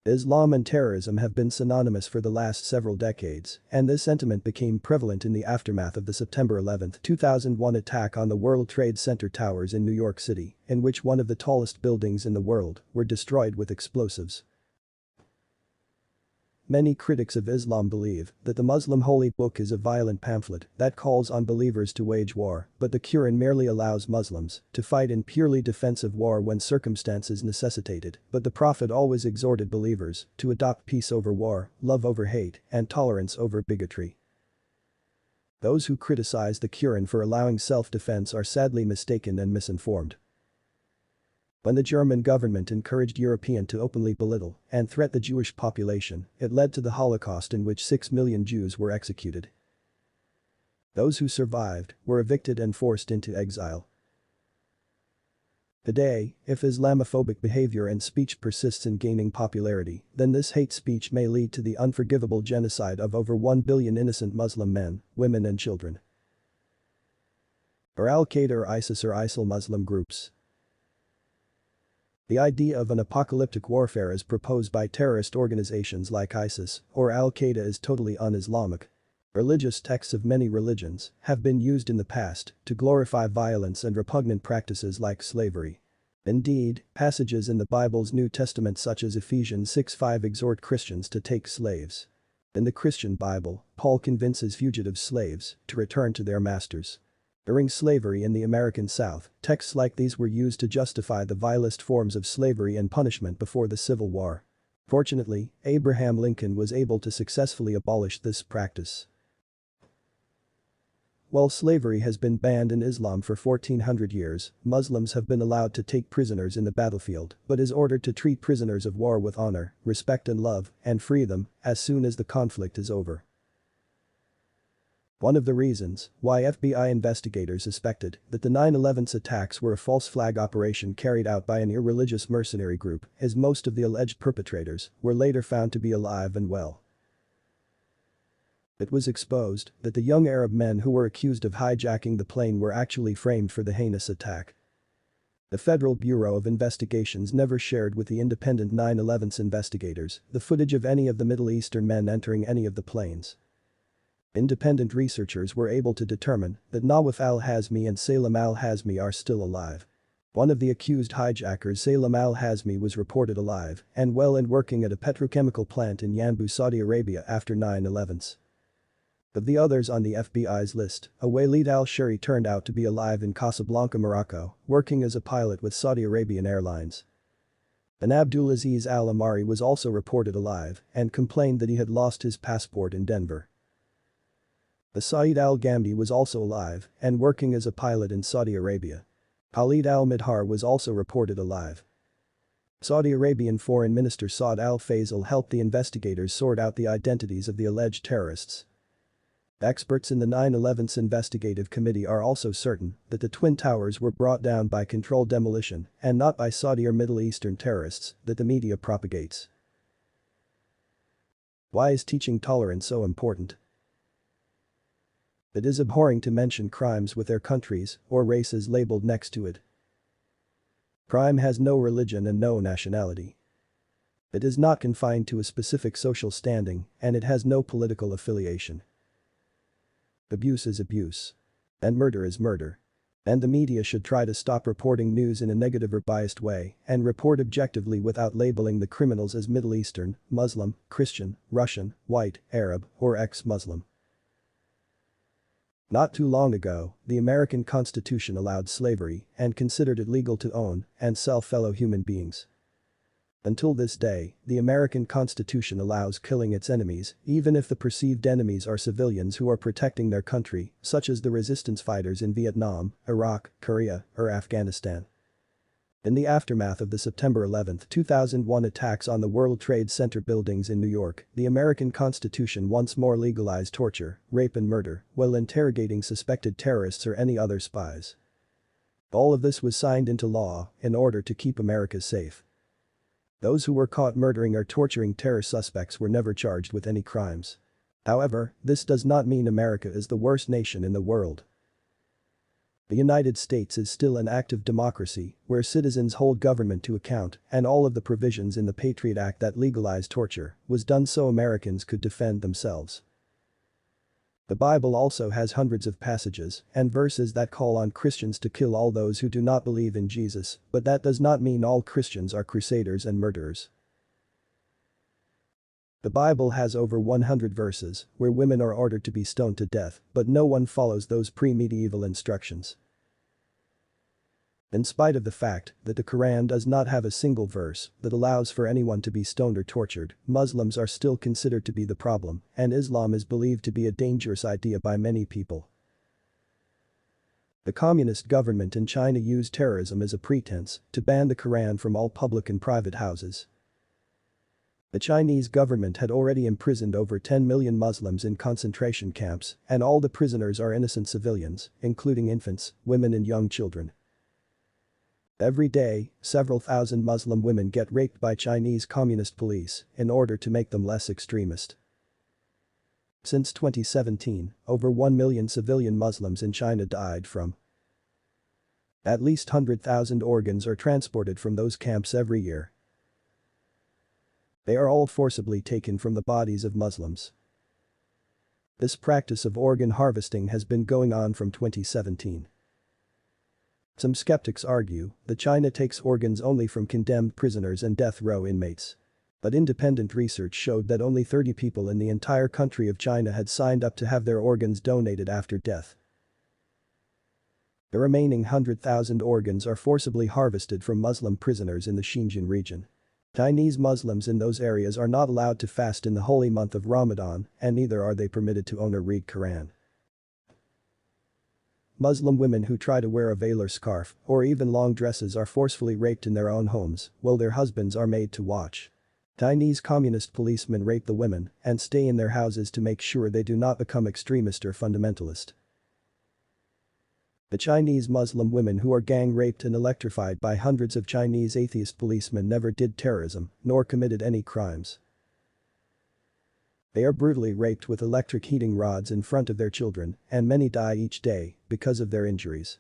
Islam and terrorism have been synonymous for the last several decades, and this sentiment became prevalent in the aftermath of the September 11, 2001 attack on the World Trade Center towers in New York City, in which one of the tallest buildings in the world were destroyed with explosives. Many critics of Islam believe that the Muslim holy book is a violent pamphlet that calls on believers to wage war, but the Quran merely allows Muslims to fight in purely defensive war when circumstances necessitated, but the Prophet always exhorted believers to adopt peace over war, love over hate, and tolerance over bigotry. Those who criticize the Quran for allowing self-defense are sadly mistaken and misinformed. When the German government encouraged Europeans to openly belittle and threat the Jewish population, it led to the Holocaust in which 6 million Jews were executed. Those who survived were evicted and forced into exile. Today, if Islamophobic behavior and speech persists in gaining popularity, then this hate speech may lead to the unforgivable genocide of over 1 billion innocent Muslim men, women and children. Or Al-Qaeda or ISIS or ISIL Muslim groups. The idea of an apocalyptic warfare as proposed by terrorist organizations like ISIS or Al-Qaeda is totally un-Islamic. Religious texts of many religions have been used in the past to glorify violence and repugnant practices like slavery. Indeed, passages in the Bible's New Testament such as Ephesians 6:5 exhort Christians to take slaves. In the Christian Bible, Paul convinces fugitive slaves to return to their masters. During slavery in the American South, texts like these were used to justify the vilest forms of slavery and punishment before the Civil War. Fortunately, Abraham Lincoln was able to successfully abolish this practice. While slavery has been banned in Islam for 1400 years, Muslims have been allowed to take prisoners in the battlefield but is ordered to treat prisoners of war with honor, respect and love, and free them as soon as the conflict is over. One of the reasons why FBI investigators suspected that the 9/11 attacks were a false flag operation carried out by an irreligious mercenary group is most of the alleged perpetrators were later found to be alive and well. It was exposed that the young Arab men who were accused of hijacking the plane were actually framed for the heinous attack. The Federal Bureau of Investigations never shared with the independent 9/11 investigators the footage of any of the Middle Eastern men entering any of the planes. Independent researchers were able to determine that Nawaf al-Hazmi and Salam al-Hazmi are still alive. One of the accused hijackers, Salam al-Hazmi, was reported alive and well and working at a petrochemical plant in Yanbu, Saudi Arabia after 9/11. Of the others on the FBI's list, Walid al-Shari turned out to be alive in Casablanca, Morocco, working as a pilot with Saudi Arabian Airlines. And Abdulaziz al-Amari was also reported alive and complained that he had lost his passport in Denver. The Saeed al-Ghamdi was also alive and working as a pilot in Saudi Arabia. Khalid al-Midhar was also reported alive. Saudi Arabian Foreign Minister Saud al-Faisal helped the investigators sort out the identities of the alleged terrorists. Experts in the 9/11 investigative committee are also certain that the Twin Towers were brought down by controlled demolition and not by Saudi or Middle Eastern terrorists that the media propagates. Why is teaching tolerance so important? It is abhorring to mention crimes with their countries or races labeled next to it. Crime has no religion and no nationality. It is not confined to a specific social standing and it has no political affiliation. Abuse is abuse. And murder is murder. And the media should try to stop reporting news in a negative or biased way and report objectively without labeling the criminals as Middle Eastern, Muslim, Christian, Russian, white, Arab, or ex-Muslim. Not too long ago, the American Constitution allowed slavery and considered it legal to own and sell fellow human beings. Until this day, the American Constitution allows killing its enemies, even if the perceived enemies are civilians who are protecting their country, such as the resistance fighters in Vietnam, Iraq, Korea, or Afghanistan. In the aftermath of the September 11, 2001 attacks on the World Trade Center buildings in New York, the American Constitution once more legalized torture, rape and murder while interrogating suspected terrorists or any other spies. All of this was signed into law in order to keep America safe. Those who were caught murdering or torturing terror suspects were never charged with any crimes. However, this does not mean America is the worst nation in the world. The United States is still an active democracy where citizens hold government to account and all of the provisions in the Patriot Act that legalized torture was done so Americans could defend themselves. The Bible also has hundreds of passages and verses that call on Christians to kill all those who do not believe in Jesus, but that does not mean all Christians are crusaders and murderers. The Bible has over 100 verses where women are ordered to be stoned to death, but no one follows those pre-medieval instructions. In spite of the fact that the Quran does not have a single verse that allows for anyone to be stoned or tortured, Muslims are still considered to be the problem, and Islam is believed to be a dangerous idea by many people. The communist government in China used terrorism as a pretense to ban the Quran from all public and private houses. The Chinese government had already imprisoned over 10 million Muslims in concentration camps, and all the prisoners are innocent civilians, including infants, women and young children. Every day, several thousand Muslim women get raped by Chinese Communist police in order to make them less extremist. Since 2017, over 1 million civilian Muslims in China died from. At least 100,000 organs are transported from those camps every year. They are all forcibly taken from the bodies of Muslims. This practice of organ harvesting has been going on from 2017. Some skeptics argue that China takes organs only from condemned prisoners and death row inmates. But independent research showed that only 30 people in the entire country of China had signed up to have their organs donated after death. The remaining 100,000 organs are forcibly harvested from Muslim prisoners in the Xinjiang region. Chinese Muslims in those areas are not allowed to fast in the holy month of Ramadan, and neither are they permitted to own or read Quran. Muslim women who try to wear a veil or scarf, or even long dresses are forcefully raped in their own homes, while their husbands are made to watch. Chinese communist policemen rape the women and stay in their houses to make sure they do not become extremist or fundamentalist. The Chinese Muslim women who are gang raped and electrified by hundreds of Chinese atheist policemen never did terrorism, nor committed any crimes. They are brutally raped with electric heating rods in front of their children, and many die each day because of their injuries.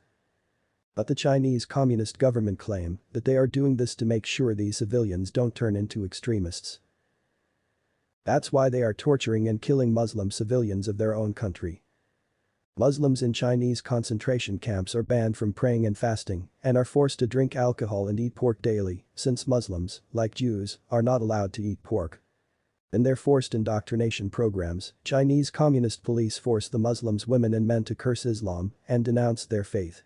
But the Chinese Communist government claim that they are doing this to make sure these civilians don't turn into extremists. That's why they are torturing and killing Muslim civilians of their own country. Muslims in Chinese concentration camps are banned from praying and fasting and are forced to drink alcohol and eat pork daily, since Muslims, like Jews, are not allowed to eat pork. In their forced indoctrination programs, Chinese Communist police force the Muslims women and men to curse Islam and denounce their faith.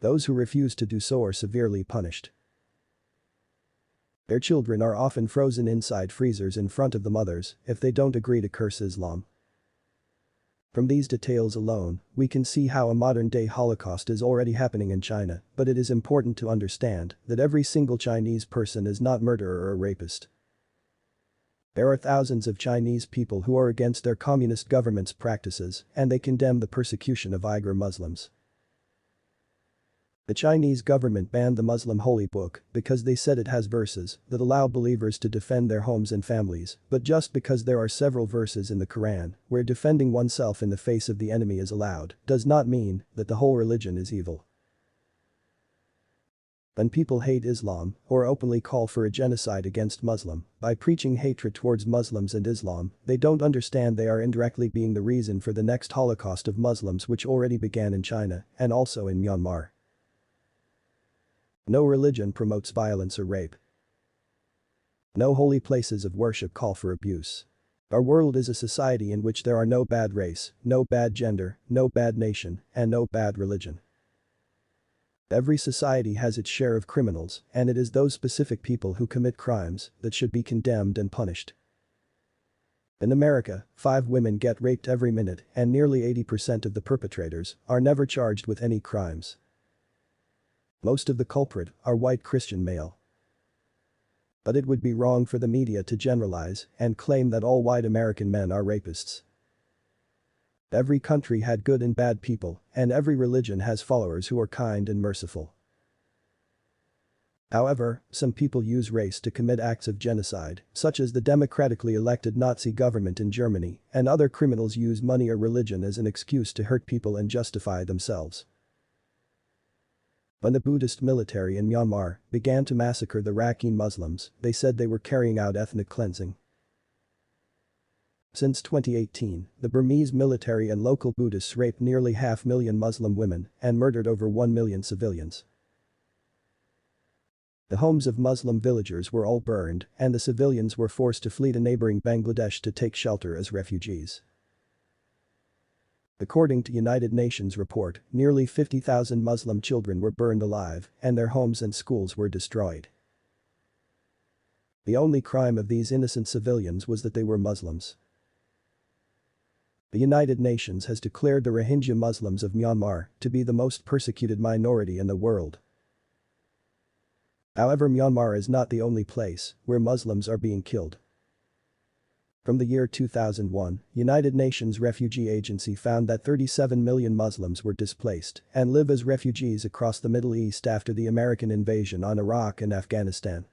Those who refuse to do so are severely punished. Their children are often frozen inside freezers in front of the mothers if they don't agree to curse Islam. From these details alone, we can see how a modern-day Holocaust is already happening in China, but it is important to understand that every single Chinese person is not a murderer or a rapist. There are thousands of Chinese people who are against their communist government's practices, and they condemn the persecution of Uyghur Muslims. The Chinese government banned the Muslim holy book because they said it has verses that allow believers to defend their homes and families, but just because there are several verses in the Quran where defending oneself in the face of the enemy is allowed, does not mean that the whole religion is evil. When people hate Islam or openly call for a genocide against Muslim by preaching hatred towards Muslims and Islam, they don't understand they are indirectly being the reason for the next Holocaust of Muslims which already began in China and also in Myanmar. No religion promotes violence or rape. No holy places of worship call for abuse. Our world is a society in which there are no bad race, no bad gender, no bad nation, and no bad religion. Every society has its share of criminals, and it is those specific people who commit crimes that should be condemned and punished. In America, 5 women get raped every minute and nearly 80% of the perpetrators are never charged with any crimes. Most of the culprit are white Christian male. But it would be wrong for the media to generalize and claim that all white American men are rapists. Every country had good and bad people, and every religion has followers who are kind and merciful. However, some people use race to commit acts of genocide, such as the democratically elected Nazi government in Germany, and other criminals use money or religion as an excuse to hurt people and justify themselves. When the Buddhist military in Myanmar began to massacre the Rakhine Muslims, they said they were carrying out ethnic cleansing. Since 2018, the Burmese military and local Buddhists raped nearly 500,000 Muslim women and murdered over 1 million civilians. The homes of Muslim villagers were all burned, and the civilians were forced to flee to neighboring Bangladesh to take shelter as refugees. According to United Nations report, nearly 50,000 Muslim children were burned alive, and their homes and schools were destroyed. The only crime of these innocent civilians was that they were Muslims. The United Nations has declared the Rohingya Muslims of Myanmar to be the most persecuted minority in the world. However, Myanmar is not the only place where Muslims are being killed. From the year 2001, United Nations Refugee Agency found that 37 million Muslims were displaced and live as refugees across the Middle East after the American invasion on Iraq and Afghanistan.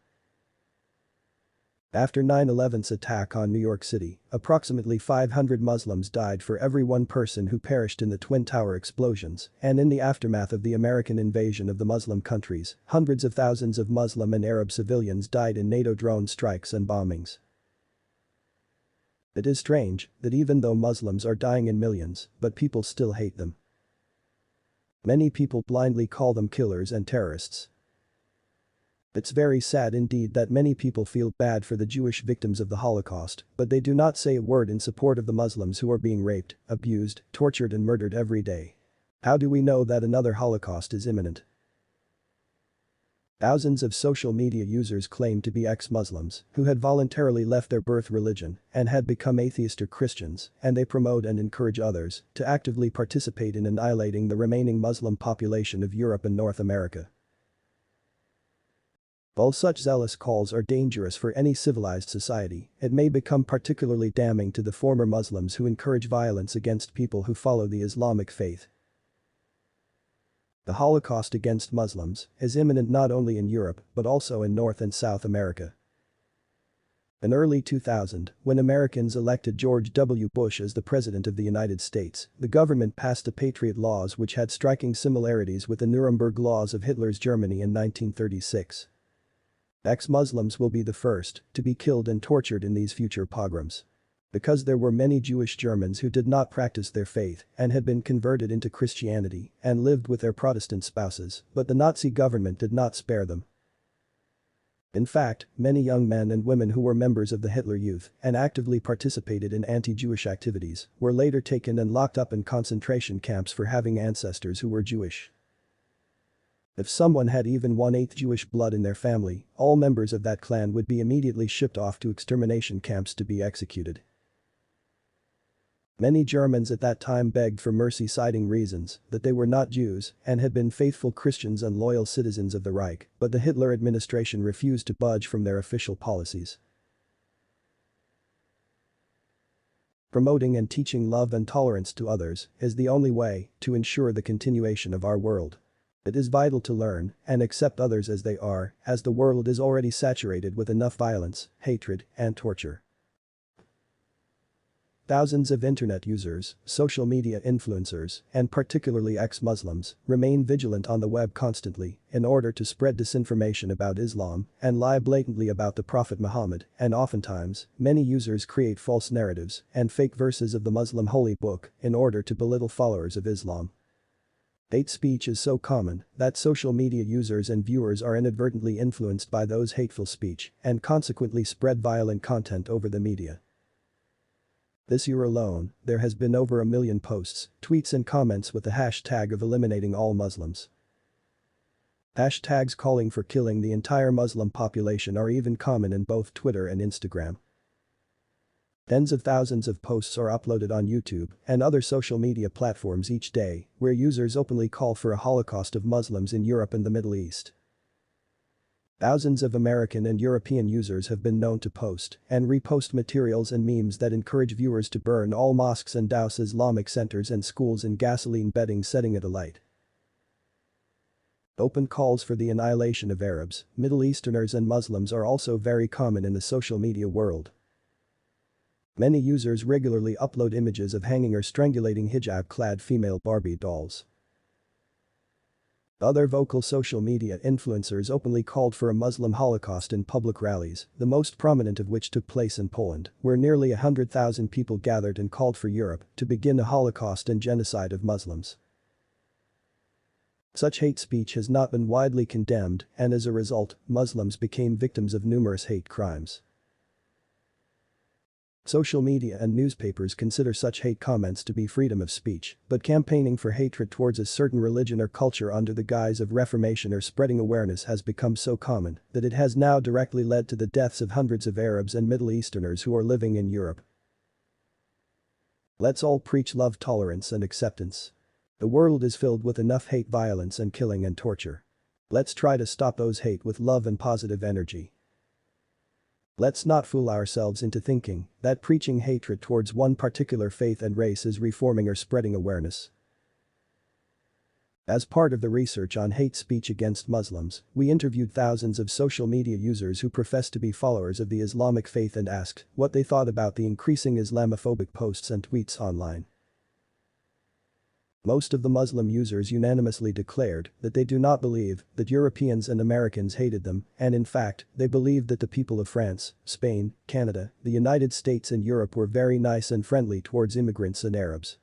After 9/11's attack on New York City, approximately 500 Muslims died for every one person who perished in the Twin Tower explosions, and in the aftermath of the American invasion of the Muslim countries, hundreds of thousands of Muslim and Arab civilians died in NATO drone strikes and bombings. It is strange that even though Muslims are dying in millions, but people still hate them. Many people blindly call them killers and terrorists. It's very sad indeed that many people feel bad for the Jewish victims of the Holocaust, but they do not say a word in support of the Muslims who are being raped, abused, tortured and murdered every day. How do we know that another Holocaust is imminent? Thousands of social media users claim to be ex-Muslims who had voluntarily left their birth religion and had become atheist or Christians, and they promote and encourage others to actively participate in annihilating the remaining Muslim population of Europe and North America. While such zealous calls are dangerous for any civilized society, it may become particularly damning to the former Muslims who encourage violence against people who follow the Islamic faith. The Holocaust against Muslims is imminent not only in Europe but also in North and South America. In early 2000, when Americans elected George W. Bush as the President of the United States, the government passed the Patriot Laws which had striking similarities with the Nuremberg Laws of Hitler's Germany in 1936. Ex-Muslims will be the first to be killed and tortured in these future pogroms. Because there were many Jewish Germans who did not practice their faith and had been converted into Christianity and lived with their Protestant spouses, but the Nazi government did not spare them. In fact, many young men and women who were members of the Hitler Youth and actively participated in anti-Jewish activities were later taken and locked up in concentration camps for having ancestors who were Jewish. If someone had even 1/8 Jewish blood in their family, all members of that clan would be immediately shipped off to extermination camps to be executed. Many Germans at that time begged for mercy citing reasons that they were not Jews and had been faithful Christians and loyal citizens of the Reich, but the Hitler administration refused to budge from their official policies. Promoting and teaching love and tolerance to others is the only way to ensure the continuation of our world. It is vital to learn and accept others as they are, as the world is already saturated with enough violence, hatred, and torture. Thousands of internet users, social media influencers, and particularly ex-Muslims, remain vigilant on the web constantly in order to spread disinformation about Islam and lie blatantly about the Prophet Muhammad, and oftentimes, many users create false narratives and fake verses of the Muslim holy book in order to belittle followers of Islam. Hate speech is so common that social media users and viewers are inadvertently influenced by those hateful speech and consequently spread violent content over the media. This year alone, there has been over 1 million posts, tweets and comments with the hashtag of eliminating all Muslims. Hashtags calling for killing the entire Muslim population are even common in both Twitter and Instagram. Tens of thousands of posts are uploaded on YouTube and other social media platforms each day, where users openly call for a holocaust of Muslims in Europe and the Middle East. Thousands of American and European users have been known to post and repost materials and memes that encourage viewers to burn all mosques and douse Islamic centers and schools in gasoline bedding, setting it alight. Open calls for the annihilation of Arabs, Middle Easterners and Muslims are also very common in the social media world. Many users regularly upload images of hanging or strangulating hijab-clad female Barbie dolls. Other vocal social media influencers openly called for a Muslim Holocaust in public rallies, the most prominent of which took place in Poland, where nearly 100,000 people gathered and called for Europe to begin a Holocaust and genocide of Muslims. Such hate speech has not been widely condemned, and as a result, Muslims became victims of numerous hate crimes. Social media and newspapers consider such hate comments to be freedom of speech, but campaigning for hatred towards a certain religion or culture under the guise of reformation or spreading awareness has become so common that it has now directly led to the deaths of hundreds of Arabs and Middle Easterners who are living in Europe. Let's all preach love, tolerance and acceptance. The world is filled with enough hate, violence and killing and torture. Let's try to stop those hate with love and positive energy. Let's not fool ourselves into thinking that preaching hatred towards one particular faith and race is reforming or spreading awareness. As part of the research on hate speech against Muslims, we interviewed thousands of social media users who profess to be followers of the Islamic faith and asked what they thought about the increasing Islamophobic posts and tweets online. Most of the Muslim users unanimously declared that they do not believe that Europeans and Americans hated them, and in fact, they believed that the people of France, Spain, Canada, the United States and Europe were very nice and friendly towards immigrants and Arabs.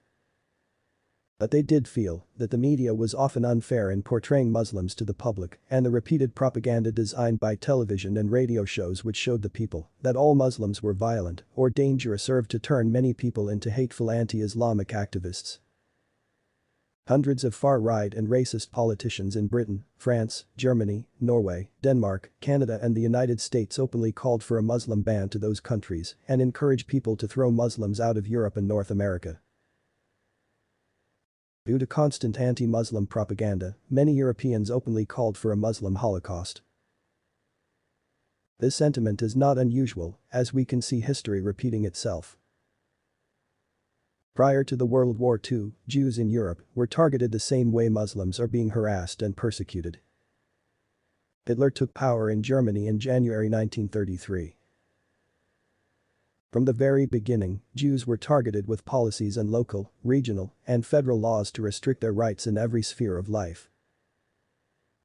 But they did feel that the media was often unfair in portraying Muslims to the public, and the repeated propaganda designed by television and radio shows which showed the people that all Muslims were violent or dangerous served to turn many people into hateful anti-Islamic activists. Hundreds of far-right and racist politicians in Britain, France, Germany, Norway, Denmark, Canada and the United States openly called for a Muslim ban to those countries and encouraged people to throw Muslims out of Europe and North America. Due to constant anti-Muslim propaganda, many Europeans openly called for a Muslim Holocaust. This sentiment is not unusual, as we can see history repeating itself. Prior to the World War II, Jews in Europe were targeted the same way Muslims are being harassed and persecuted. Hitler took power in Germany in January 1933. From the very beginning, Jews were targeted with policies and local, regional, and federal laws to restrict their rights in every sphere of life.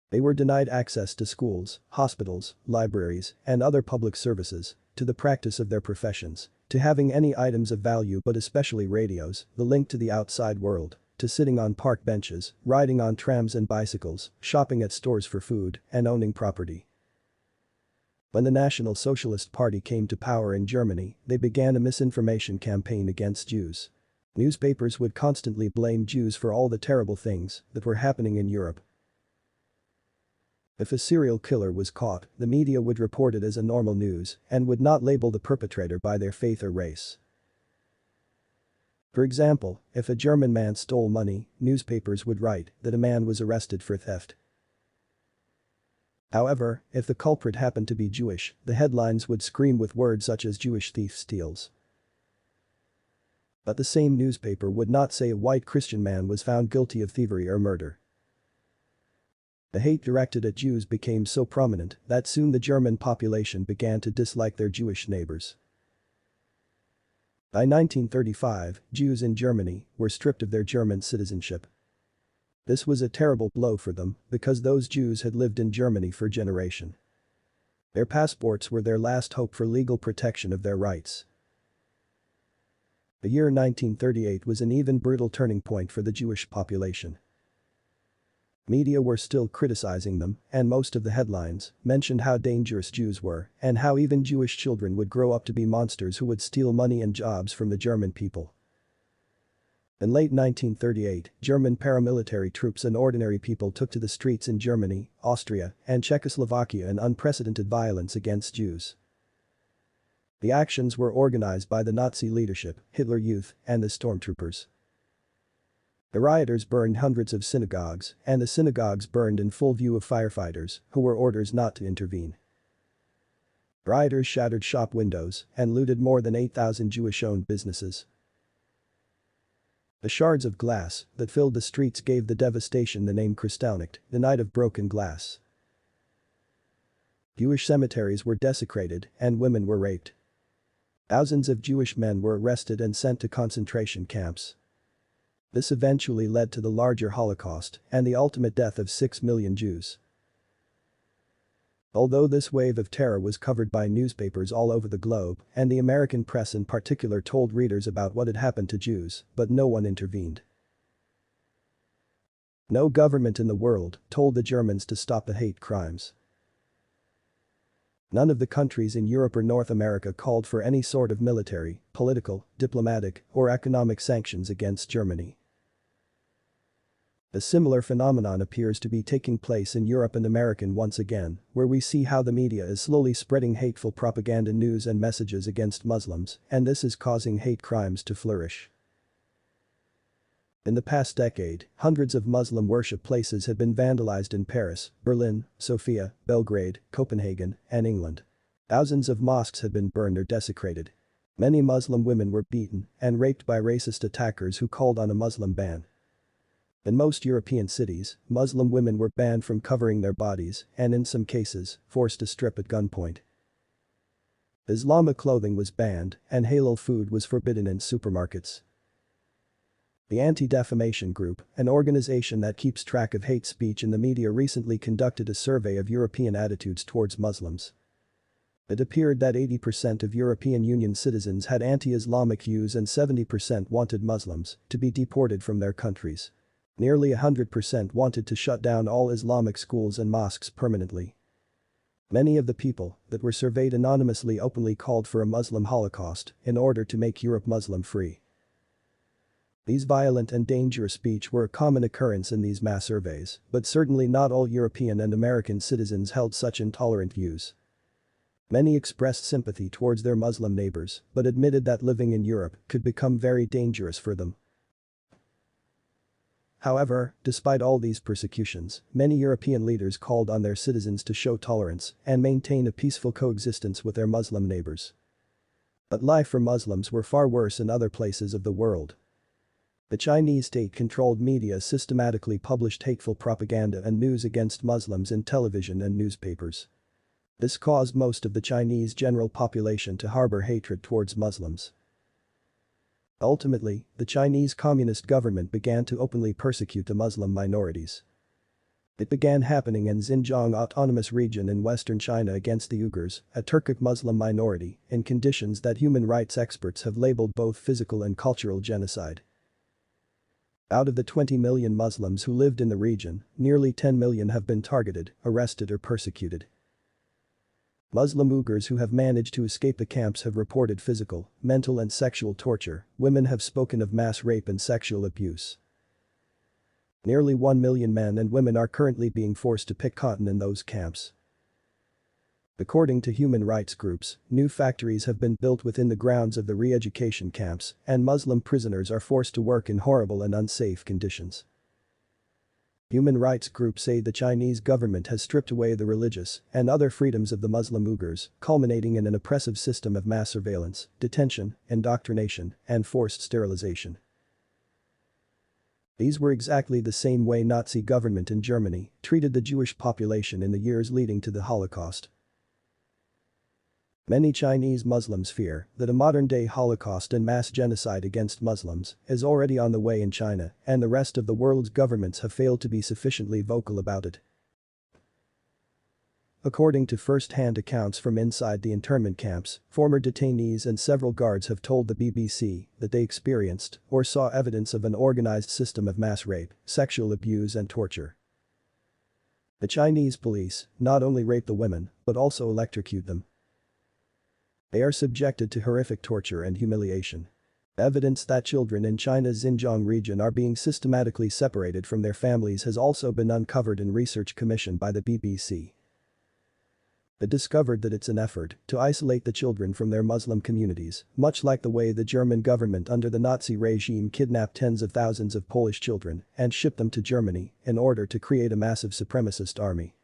They were denied access to schools, hospitals, libraries, and other public services, to the practice of their professions, to having any items of value but especially radios, the link to the outside world, to sitting on park benches, riding on trams and bicycles, shopping at stores for food, and owning property. When the National Socialist Party came to power in Germany, they began a misinformation campaign against Jews. Newspapers would constantly blame Jews for all the terrible things that were happening in Europe. If a serial killer was caught, the media would report it as a normal news and would not label the perpetrator by their faith or race. For example, if a German man stole money, newspapers would write that a man was arrested for theft. However, if the culprit happened to be Jewish, the headlines would scream with words such as "Jewish thief steals." But the same newspaper would not say a white Christian man was found guilty of thievery or murder. The hate directed at Jews became so prominent that soon the German population began to dislike their Jewish neighbors. By 1935, Jews in Germany were stripped of their German citizenship. This was a terrible blow for them because those Jews had lived in Germany for generations. Their passports were their last hope for legal protection of their rights. The year 1938 was an even brutal turning point for the Jewish population. Media were still criticizing them, and most of the headlines mentioned how dangerous Jews were and how even Jewish children would grow up to be monsters who would steal money and jobs from the German people. In late 1938, German paramilitary troops and ordinary people took to the streets in Germany, Austria, and Czechoslovakia in unprecedented violence against Jews. The actions were organized by the Nazi leadership, Hitler Youth, and the stormtroopers. The rioters burned hundreds of synagogues, and the synagogues burned in full view of firefighters, who were ordered not to intervene. Rioters shattered shop windows and looted more than 8,000 Jewish-owned businesses. The shards of glass that filled the streets gave the devastation the name Kristallnacht, the night of broken glass. Jewish cemeteries were desecrated and women were raped. Thousands of Jewish men were arrested and sent to concentration camps. This eventually led to the larger Holocaust and the ultimate death of 6 million Jews. Although this wave of terror was covered by newspapers all over the globe, and the American press in particular told readers about what had happened to Jews, but no one intervened. No government in the world told the Germans to stop the hate crimes. None of the countries in Europe or North America called for any sort of military, political, diplomatic, or economic sanctions against Germany. A similar phenomenon appears to be taking place in Europe and America once again, where we see how the media is slowly spreading hateful propaganda news and messages against Muslims, and this is causing hate crimes to flourish. In the past decade, hundreds of Muslim worship places had been vandalized in Paris, Berlin, Sofia, Belgrade, Copenhagen, and England. Thousands of mosques had been burned or desecrated. Many Muslim women were beaten and raped by racist attackers who called on a Muslim ban. In most European cities, Muslim women were banned from covering their bodies and in some cases, forced to strip at gunpoint. Islamic clothing was banned and halal food was forbidden in supermarkets. The Anti-Defamation Group, an organization that keeps track of hate speech in the media, recently conducted a survey of European attitudes towards Muslims. It appeared that 80% of European Union citizens had anti-Islamic views and 70% wanted Muslims to be deported from their countries. Nearly 100% wanted to shut down all Islamic schools and mosques permanently. Many of the people that were surveyed anonymously openly called for a Muslim Holocaust in order to make Europe Muslim-free. These violent and dangerous speech were a common occurrence in these mass surveys, but certainly not all European and American citizens held such intolerant views. Many expressed sympathy towards their Muslim neighbors, but admitted that living in Europe could become very dangerous for them. However, despite all these persecutions, many European leaders called on their citizens to show tolerance and maintain a peaceful coexistence with their Muslim neighbors. But life for Muslims were far worse in other places of the world. The Chinese state-controlled media systematically published hateful propaganda and news against Muslims in television and newspapers. This caused most of the Chinese general population to harbor hatred towards Muslims. Ultimately, the Chinese Communist government began to openly persecute the Muslim minorities. It began happening in Xinjiang Autonomous Region in western China against the Uyghurs, a Turkic Muslim minority, in conditions that human rights experts have labeled both physical and cultural genocide. Out of the 20 million Muslims who lived in the region, nearly 10 million have been targeted, arrested or persecuted. Muslim Uyghurs who have managed to escape the camps have reported physical, mental and sexual torture. Women have spoken of mass rape and sexual abuse. Nearly 1 million men and women are currently being forced to pick cotton in those camps. According to human rights groups, new factories have been built within the grounds of the re-education camps, and Muslim prisoners are forced to work in horrible and unsafe conditions. Human rights groups say the Chinese government has stripped away the religious and other freedoms of the Muslim Uyghurs, culminating in an oppressive system of mass surveillance, detention, indoctrination, and forced sterilization. These were exactly the same way Nazi government in Germany treated the Jewish population in the years leading to the Holocaust. Many Chinese Muslims fear that a modern-day Holocaust and mass genocide against Muslims is already on the way in China, and the rest of the world's governments have failed to be sufficiently vocal about it. According to first-hand accounts from inside the internment camps, former detainees and several guards have told the BBC that they experienced or saw evidence of an organized system of mass rape, sexual abuse and torture. The Chinese police not only rape the women, but also electrocute them. They are subjected to horrific torture and humiliation. Evidence that children in China's Xinjiang region are being systematically separated from their families has also been uncovered in research commissioned by the BBC. It discovered that it's an effort to isolate the children from their Muslim communities, much like the way the German government under the Nazi regime kidnapped tens of thousands of Polish children and shipped them to Germany in order to create a massive supremacist army.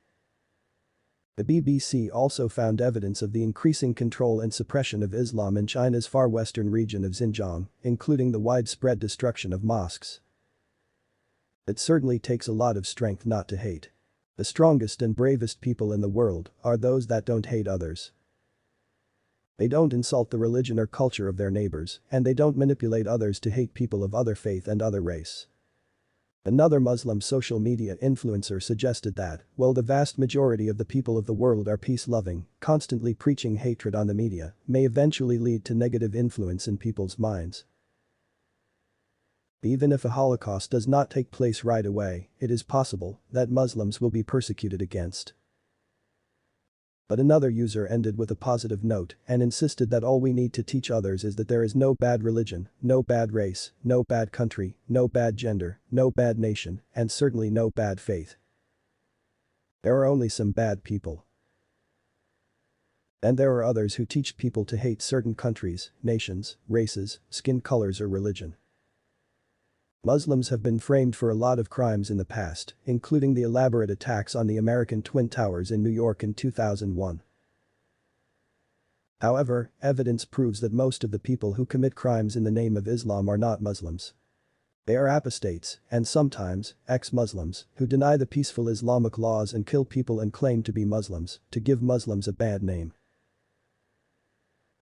The BBC also found evidence of the increasing control and suppression of Islam in China's far western region of Xinjiang, including the widespread destruction of mosques. It certainly takes a lot of strength not to hate. The strongest and bravest people in the world are those that don't hate others. They don't insult the religion or culture of their neighbors, and they don't manipulate others to hate people of other faith and other race. Another Muslim social media influencer suggested that, while the vast majority of the people of the world are peace-loving, constantly preaching hatred on the media may eventually lead to negative influence in people's minds. Even if a Holocaust does not take place right away, it is possible that Muslims will be persecuted against. But another user ended with a positive note and insisted that all we need to teach others is that there is no bad religion, no bad race, no bad country, no bad gender, no bad nation, and certainly no bad faith. There are only some bad people. And there are others who teach people to hate certain countries, nations, races, skin colors or religion. Muslims have been framed for a lot of crimes in the past, including the elaborate attacks on the American Twin Towers in New York in 2001. However, evidence proves that most of the people who commit crimes in the name of Islam are not Muslims. They are apostates, and sometimes, ex-Muslims, who deny the peaceful Islamic laws and kill people and claim to be Muslims, to give Muslims a bad name.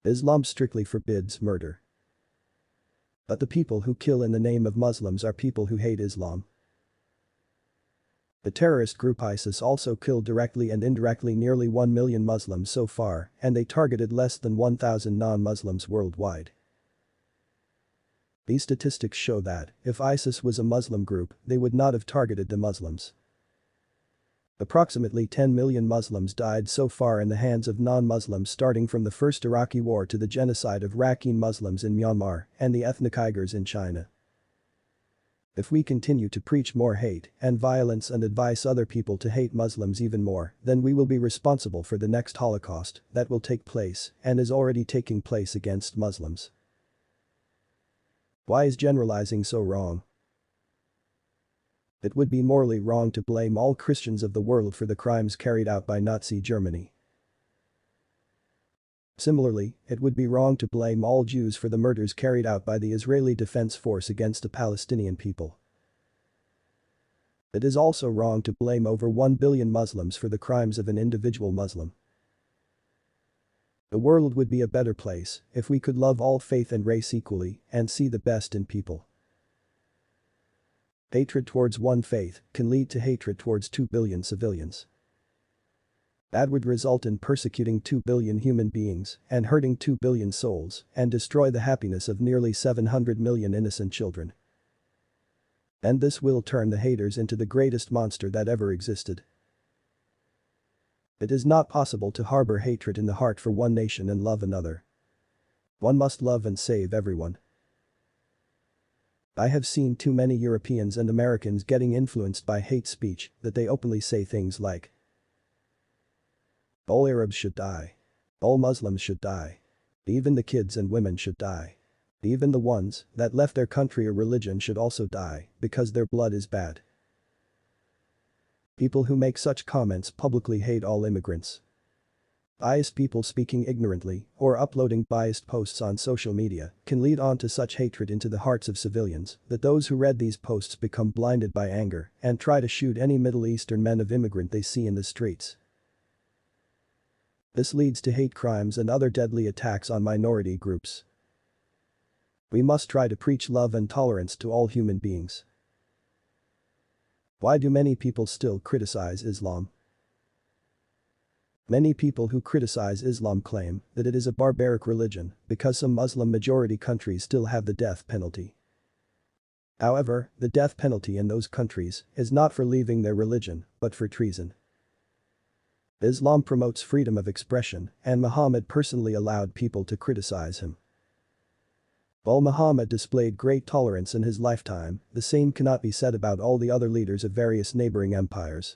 Islam strictly forbids murder. But the people who kill in the name of Muslims are people who hate Islam. The terrorist group ISIS also killed directly and indirectly nearly 1 million Muslims so far, and they targeted less than 1,000 non-Muslims worldwide. These statistics show that, if ISIS was a Muslim group, they would not have targeted the Muslims. Approximately 10 million Muslims died so far in the hands of non-Muslims, starting from the first Iraqi war to the genocide of Rakhine Muslims in Myanmar and the ethnic Uyghurs in China. If we continue to preach more hate and violence and advise other people to hate Muslims even more, then we will be responsible for the next Holocaust that will take place and is already taking place against Muslims. Why is generalizing so wrong? It would be morally wrong to blame all Christians of the world for the crimes carried out by Nazi Germany. Similarly, it would be wrong to blame all Jews for the murders carried out by the Israeli Defense Force against the Palestinian people. It is also wrong to blame over 1 billion Muslims for the crimes of an individual Muslim. The world would be a better place if we could love all faith and race equally and see the best in people. Hatred towards one faith can lead to hatred towards 2 billion civilians. That would result in persecuting 2 billion human beings and hurting 2 billion souls and destroy the happiness of nearly 700 million innocent children. And this will turn the haters into the greatest monster that ever existed. It is not possible to harbor hatred in the heart for one nation and love another. One must love and save everyone. I have seen too many Europeans and Americans getting influenced by hate speech that they openly say things like, "All Arabs should die. All Muslims should die. Even the kids and women should die. Even the ones that left their country or religion should also die because their blood is bad." People who make such comments publicly hate all immigrants. Biased people speaking ignorantly or uploading biased posts on social media can lead on to such hatred into the hearts of civilians that those who read these posts become blinded by anger and try to shoot any Middle Eastern men of immigrant they see in the streets. This leads to hate crimes and other deadly attacks on minority groups. We must try to preach love and tolerance to all human beings. Why do many people still criticize Islam? Many people who criticize Islam claim that it is a barbaric religion because some Muslim-majority countries still have the death penalty. However, the death penalty in those countries is not for leaving their religion, but for treason. Islam promotes freedom of expression, and Muhammad personally allowed people to criticize him. While Muhammad displayed great tolerance in his lifetime, the same cannot be said about all the other leaders of various neighboring empires.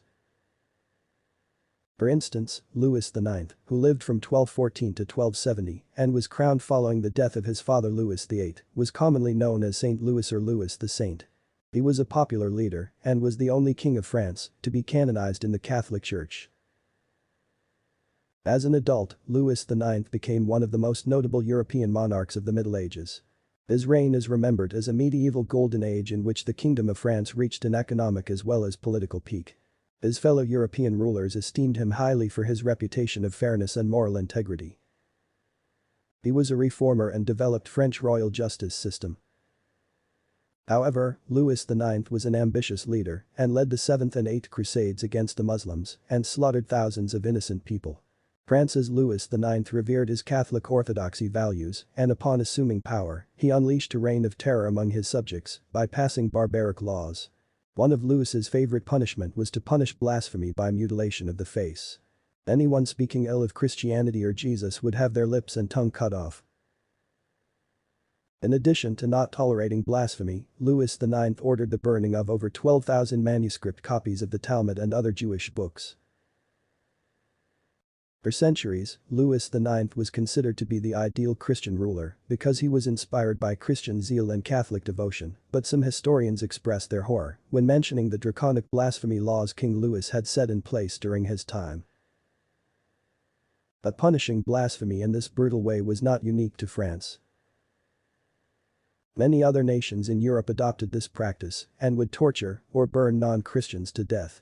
For instance, Louis IX, who lived from 1214 to 1270 and was crowned following the death of his father Louis VIII, was commonly known as Saint Louis or Louis the Saint. He was a popular leader and was the only king of France to be canonized in the Catholic Church. As an adult, Louis IX became one of the most notable European monarchs of the Middle Ages. His reign is remembered as a medieval golden age in which the Kingdom of France reached an economic as well as political peak. His fellow European rulers esteemed him highly for his reputation of fairness and moral integrity. He was a reformer and developed French royal justice system. However, Louis IX was an ambitious leader and led the 7th and 8th Crusades against the Muslims and slaughtered thousands of innocent people. France's Louis IX revered his Catholic orthodoxy values and upon assuming power, he unleashed a reign of terror among his subjects by passing barbaric laws. One of Louis's favorite punishment was to punish blasphemy by mutilation of the face. Anyone speaking ill of Christianity or Jesus would have their lips and tongue cut off. In addition to not tolerating blasphemy, Louis IX ordered the burning of over 12,000 manuscript copies of the Talmud and other Jewish books. For centuries, Louis IX was considered to be the ideal Christian ruler because he was inspired by Christian zeal and Catholic devotion, but some historians express their horror when mentioning the draconic blasphemy laws King Louis had set in place during his time. But punishing blasphemy in this brutal way was not unique to France. Many other nations in Europe adopted this practice and would torture or burn non-Christians to death.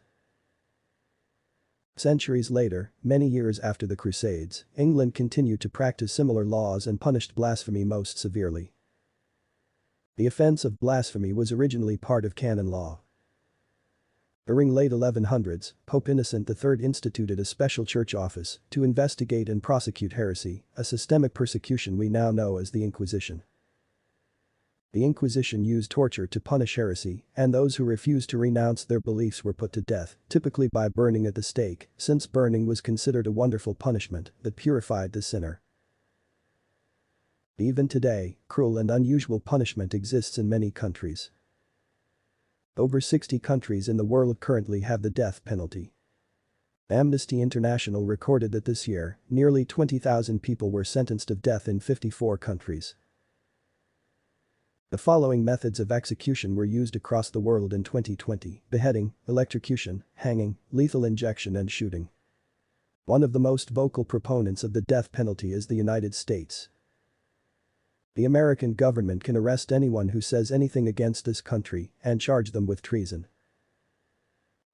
Centuries later, many years after the Crusades, England continued to practice similar laws and punished blasphemy most severely. The offense of blasphemy was originally part of canon law. During late 1100s, Pope Innocent III instituted a special church office to investigate and prosecute heresy, a systemic persecution we now know as the Inquisition. The Inquisition used torture to punish heresy, and those who refused to renounce their beliefs were put to death, typically by burning at the stake, since burning was considered a wonderful punishment that purified the sinner. Even today, cruel and unusual punishment exists in many countries. Over 60 countries in the world currently have the death penalty. Amnesty International recorded that this year, nearly 20,000 people were sentenced to death in 54 countries. The following methods of execution were used across the world in 2020: beheading, electrocution, hanging, lethal injection and shooting. One of the most vocal proponents of the death penalty is the United States. The American government can arrest anyone who says anything against this country and charge them with treason.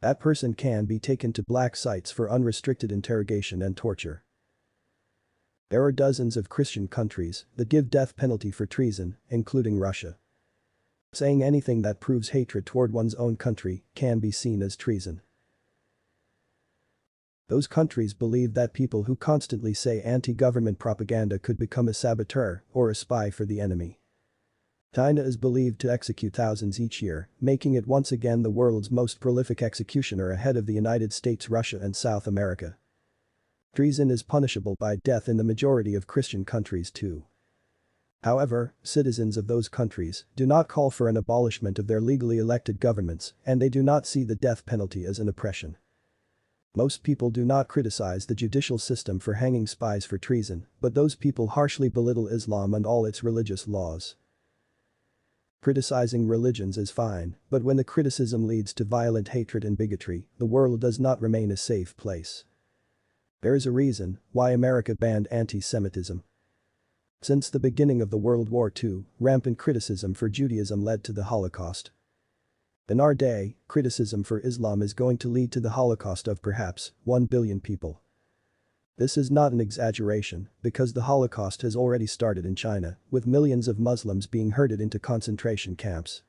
That person can be taken to black sites for unrestricted interrogation and torture. There are dozens of Christian countries that give death penalty for treason, including Russia. Saying anything that proves hatred toward one's own country can be seen as treason. Those countries believe that people who constantly say anti-government propaganda could become a saboteur or a spy for the enemy. China is believed to execute thousands each year, making it once again the world's most prolific executioner ahead of the United States, Russia and South America. Treason is punishable by death in the majority of Christian countries too. However, citizens of those countries do not call for an abolishment of their legally elected governments, and they do not see the death penalty as an oppression. Most people do not criticize the judicial system for hanging spies for treason, but those people harshly belittle Islam and all its religious laws. Criticizing religions is fine, but when the criticism leads to violent hatred and bigotry, the world does not remain a safe place. There is a reason why America banned anti-Semitism. Since the beginning of the World War II, rampant criticism for Judaism led to the Holocaust. In our day, criticism for Islam is going to lead to the Holocaust of perhaps 1 billion people. This is not an exaggeration, because the Holocaust has already started in China, with millions of Muslims being herded into concentration camps.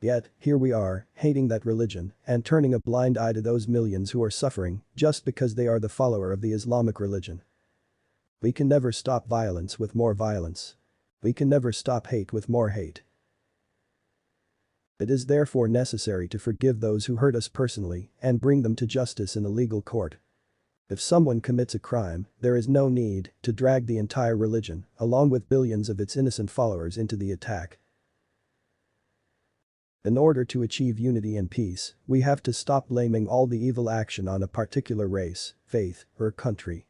Yet, here we are, hating that religion and turning a blind eye to those millions who are suffering just because they are the follower of the Islamic religion. We can never stop violence with more violence. We can never stop hate with more hate. It is therefore necessary to forgive those who hurt us personally and bring them to justice in a legal court. If someone commits a crime, there is no need to drag the entire religion, along with billions of its innocent followers, into the attack. In order to achieve unity and peace, we have to stop blaming all the evil action on a particular race, faith, or country.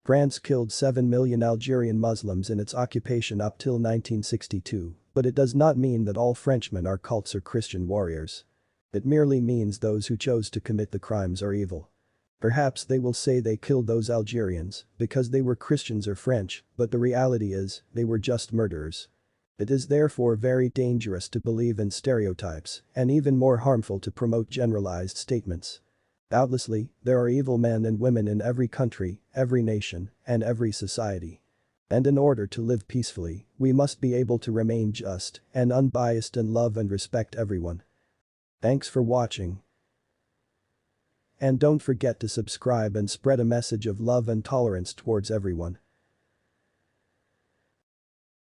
France killed 7 million Algerian Muslims in its occupation up till 1962, but it does not mean that all Frenchmen are cults or Christian warriors. It merely means those who chose to commit the crimes are evil. Perhaps they will say they killed those Algerians because they were Christians or French, but the reality is, they were just murderers. It is therefore very dangerous to believe in stereotypes, and even more harmful to promote generalized statements. Doubtlessly, there are evil men and women in every country, every nation, and every society. And in order to live peacefully, we must be able to remain just and unbiased and love and respect everyone. Thanks for watching. And don't forget to subscribe and spread a message of love and tolerance towards everyone.